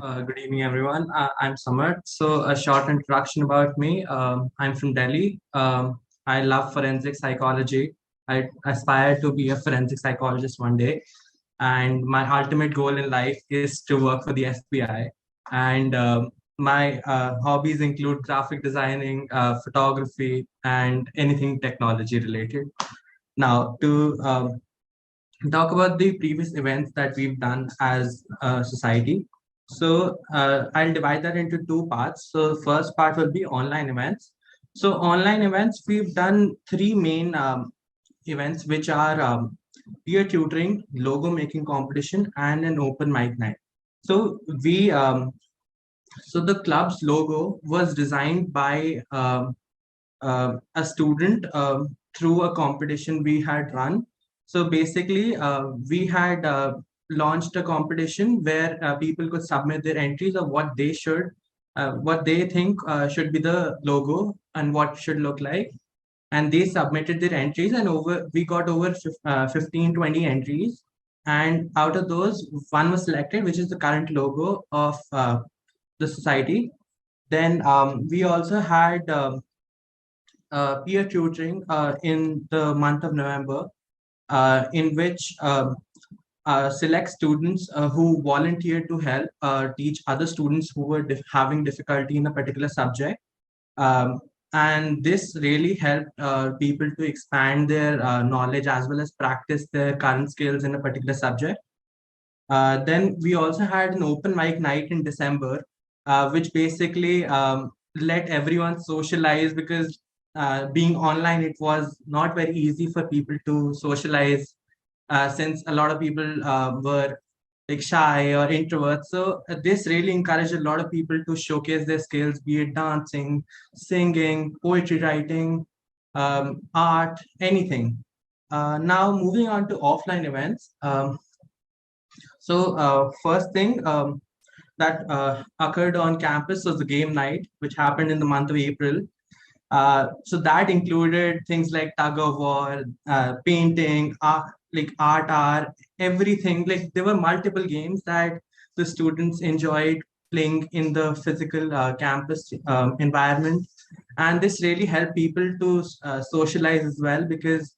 Good evening, everyone. I'm Samar. So a short introduction about me. I'm from Delhi. I love forensic psychology. I aspire to be a forensic psychologist one day. And my ultimate goal in life is to work for the FBI. And my hobbies include graphic designing, photography, and anything technology related. Now, to talk about the previous events that we've done as a society. So I'll divide that into 2 parts. So the first part will be online events. So online events, we've done 3 main events, which are peer tutoring, logo making competition, and an open mic night. So we, so the club's logo was designed by a student through a competition we had run. So basically, we had launched a competition where people could submit their entries of what they should, what they think should be the logo and what should look like. And they submitted their entries, and we got over 15-20 entries. And out of those, 1 was selected, which is the current logo of the society. Then we also had peer tutoring in the month of November, in which select students who volunteered to help teach other students who were having difficulty in a particular subject. And this really helped people to expand their knowledge as well as practice their current skills in a particular subject. Then we also had an open mic night in December, which basically let everyone socialize, because being online, it was not very easy for people to socialize since a lot of people were like shy or introverts. So this really encouraged a lot of people to showcase their skills, be it dancing, singing, poetry writing, art, anything. Now moving on to offline events. So first thing that occurred on campus was the game night, which happened in the month of April. So that included things like tug of war, painting, art hour, everything. Like there were multiple games that the students enjoyed playing in the physical campus environment. And this really helped people to socialize as well, because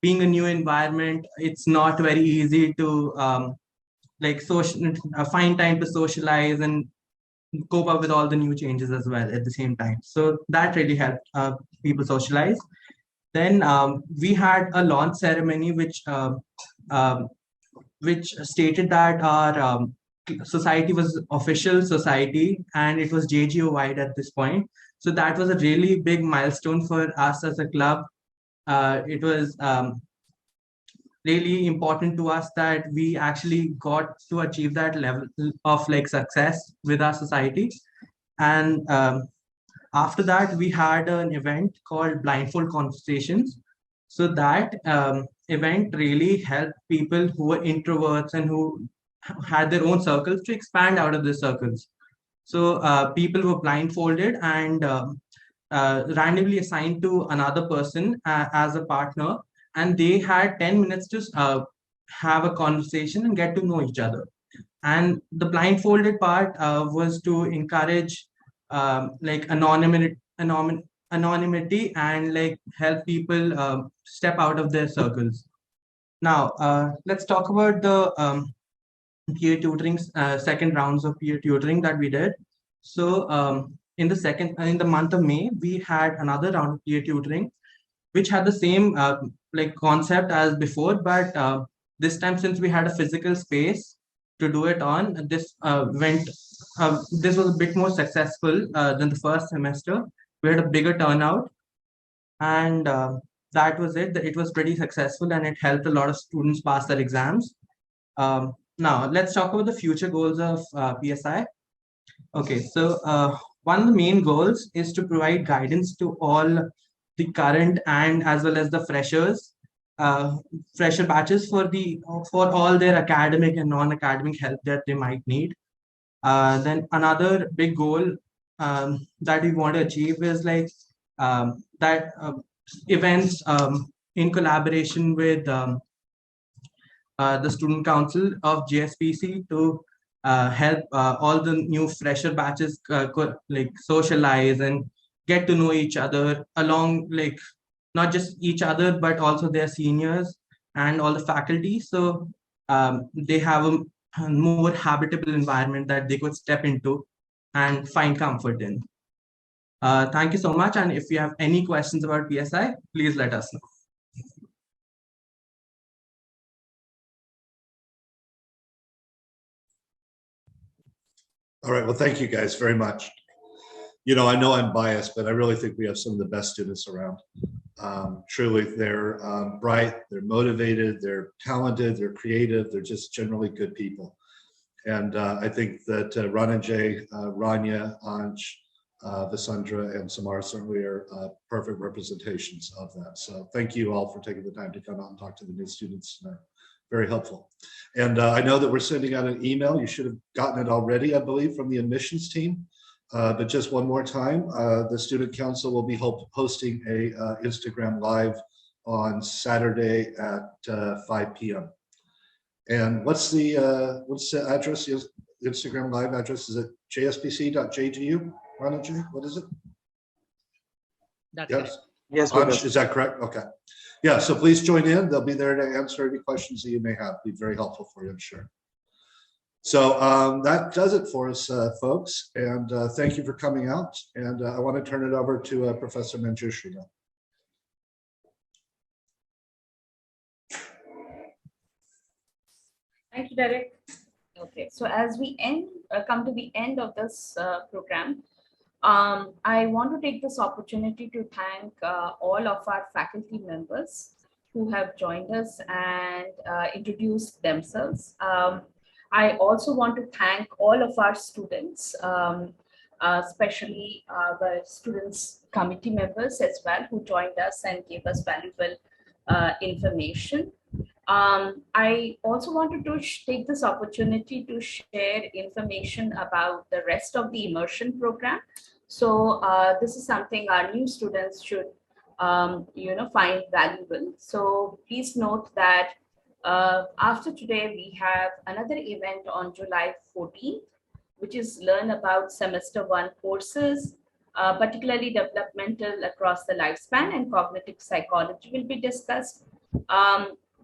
being a new environment, it's not very easy to find time to socialize and cope up with all the new changes as well at the same time. So that really helped people socialize. Then we had a launch ceremony, which stated that our society was official society and it was JGU wide at this point. So that was a really big milestone for us as a club. It was really important to us that we actually got to achieve that level of like success with our society. And after that, we had an event called Blindfold Conversations. So that event really helped people who were introverts and who had their own circles to expand out of the circles. So people were blindfolded and randomly assigned to another person as a partner, and they had 10 minutes to have a conversation and get to know each other. And the blindfolded part was to encourage like anonymity and like help people step out of their circles. Now, let's talk about the peer tutoring, second rounds of peer tutoring that we did. So in the month of May, we had another round of peer tutoring, which had the same like concept as before, but this time, since we had a physical space to do it on, this this was a bit more successful than the first semester. We had a bigger turnout, and that was it. It was pretty successful, and it helped a lot of students pass their exams. Now, let's talk about the future goals of PSI. Okay, so one of the main goals is to provide guidance to all the current and as well as the fresher batches for all their academic and non-academic help that they might need. Then another big goal that we want to achieve is like that events in collaboration with the Student Council of JSPC to help all the new fresher batches like socialize and get to know each other along, like not just each other but also their seniors and all the faculty, so they have a more habitable environment that they could step into and find comfort in. Thank you so much, and if you have any questions about PSI, please let us know. All right, well, thank you guys very much. You know I'm biased, but I really think we have some of the best students around. Truly, they're bright, they're motivated, they're talented, they're creative, they're just generally good people. And I think that Rananjay, Rania, Anj, Vasundhara, and Samar certainly are perfect representations of that. So thank you all for taking the time to come out and talk to the new students. Very helpful. And I know that we're sending out an email. You should have gotten it already, I believe, from the admissions team. But just one more time, the Student Council will be hosting a Instagram Live on Saturday at 5 p.m. And what's the address? The Instagram Live address? Is it jspc.jgu? Rananjay, what is it? That's yes. Yes. Ansh, is that correct? Okay. Yeah. So please join in. They'll be there to answer any questions that you may have. Be very helpful for you, I'm sure. So that does it for us, folks. And thank you for coming out. And I want to turn it over to Professor Manjushri now. Thank you, Derek. Okay, so as we come to the end of this program, I want to take this opportunity to thank all of our faculty members who have joined us and introduced themselves. I also want to thank all of our students, especially the students committee members as well, who joined us and gave us valuable information. I also wanted to take this opportunity to share information about the rest of the immersion program. So this is something our new students should find valuable. So please note that after today, we have another event on July 14th, which is Learn About Semester 1 courses, particularly developmental across the lifespan and cognitive psychology will be discussed.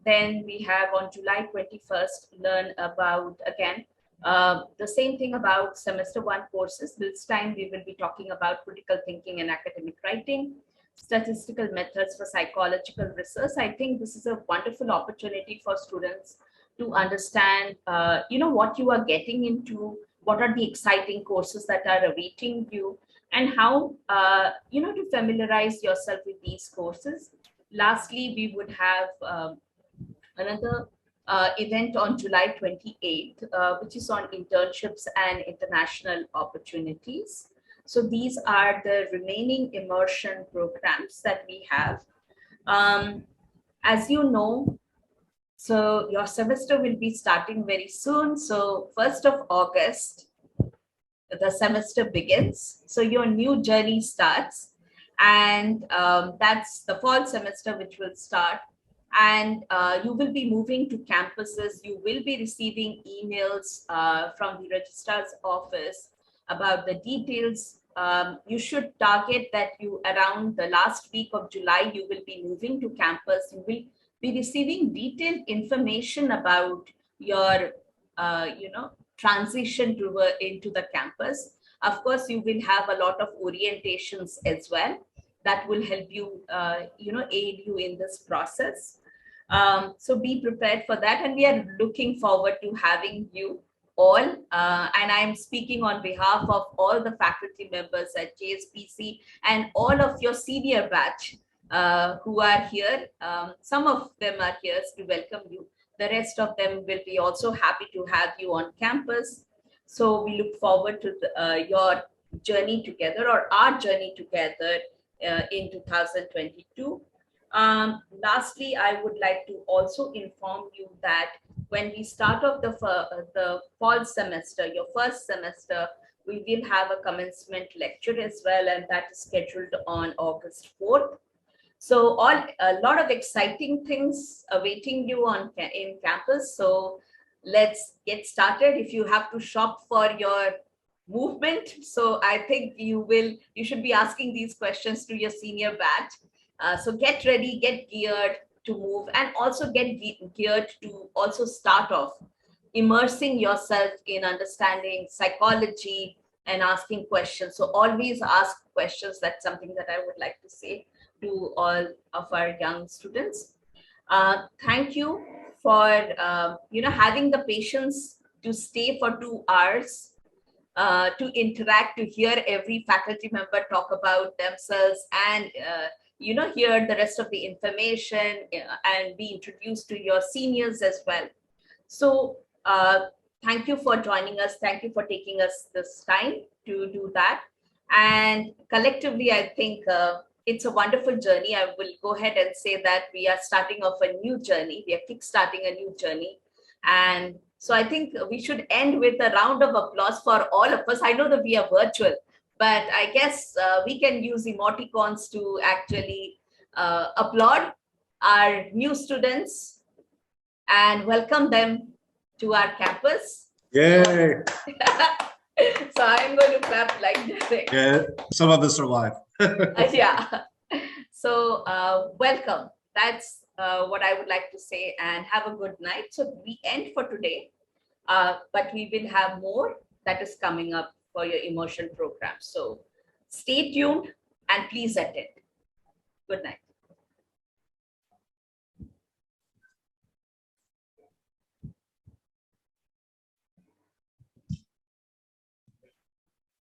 Then we have on July 21st, learn about, again, the same thing about semester 1 courses. This time we will be talking about critical thinking and academic writing, statistical methods for psychological research. I think this is a wonderful opportunity for students to understand, what you are getting into, what are the exciting courses that are awaiting you, and how, to familiarize yourself with these courses. Lastly, we would have another event on July 28th, which is on internships and international opportunities. So these are the remaining immersion programs that we have. As you know, so your semester will be starting very soon. So 1st of August, the semester begins. So your new journey starts. And that's the fall semester, which will start. And you will be moving to campuses. You will be receiving emails from the registrar's office about the details. You should target that you around the last week of July, you will be moving to campus. You will be receiving detailed information about your, transition into the campus. Of course, you will have a lot of orientations as well that will help you, aid you in this process. So be prepared for that. And we are looking forward to having you all. And I'm speaking on behalf of all the faculty members at JSPC and all of your senior batch who are here. Some of them are here to welcome you. The rest of them will be also happy to have you on campus. So we look forward to your journey together, or our journey together in 2022. Lastly, I would like to also inform you that when we start off the fall semester, your first semester, we will have a commencement lecture as well, and that is scheduled on August 4th. So a lot of exciting things awaiting you in campus. So let's get started. If you have to shop for your movement, so I think you should be asking these questions to your senior batch. So get ready, get geared to move, and also get geared to also start off immersing yourself in understanding psychology and asking questions. So always ask questions. That's something that I would like to say to all of our young students. Thank you for having the patience to stay for 2 hours, to interact, to hear every faculty member talk about themselves, and hear the rest of the information and be introduced to your seniors as well. So thank you for joining us. Thank you for taking us this time to do that. And collectively, I think it's a wonderful journey. I will go ahead and say that we are starting off a new journey. We are kickstarting a new journey. And so I think we should end with a round of applause for all of us. I know that we are virtual, but I guess we can use emoticons to actually applaud our new students and welcome them to our campus. Yay! So I'm going to clap like this. Yeah, some of us are live. Yeah. So welcome. That's what I would like to say, and have a good night. So we end for today, but we will have more that is coming up for your immersion program. So stay tuned and please attend. Good night.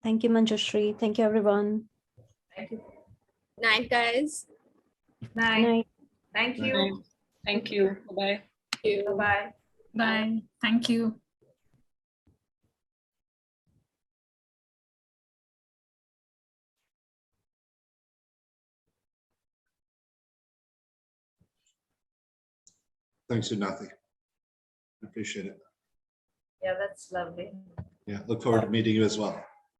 Thank you, Manjushri. Thank you, everyone. Thank you. Night, guys. Night. Night. Thank you. Thank you. Bye-bye. Bye-bye. Bye. Thank you. Thanks, Unathi. I appreciate it. Yeah, that's lovely. Yeah, look forward to meeting you as well.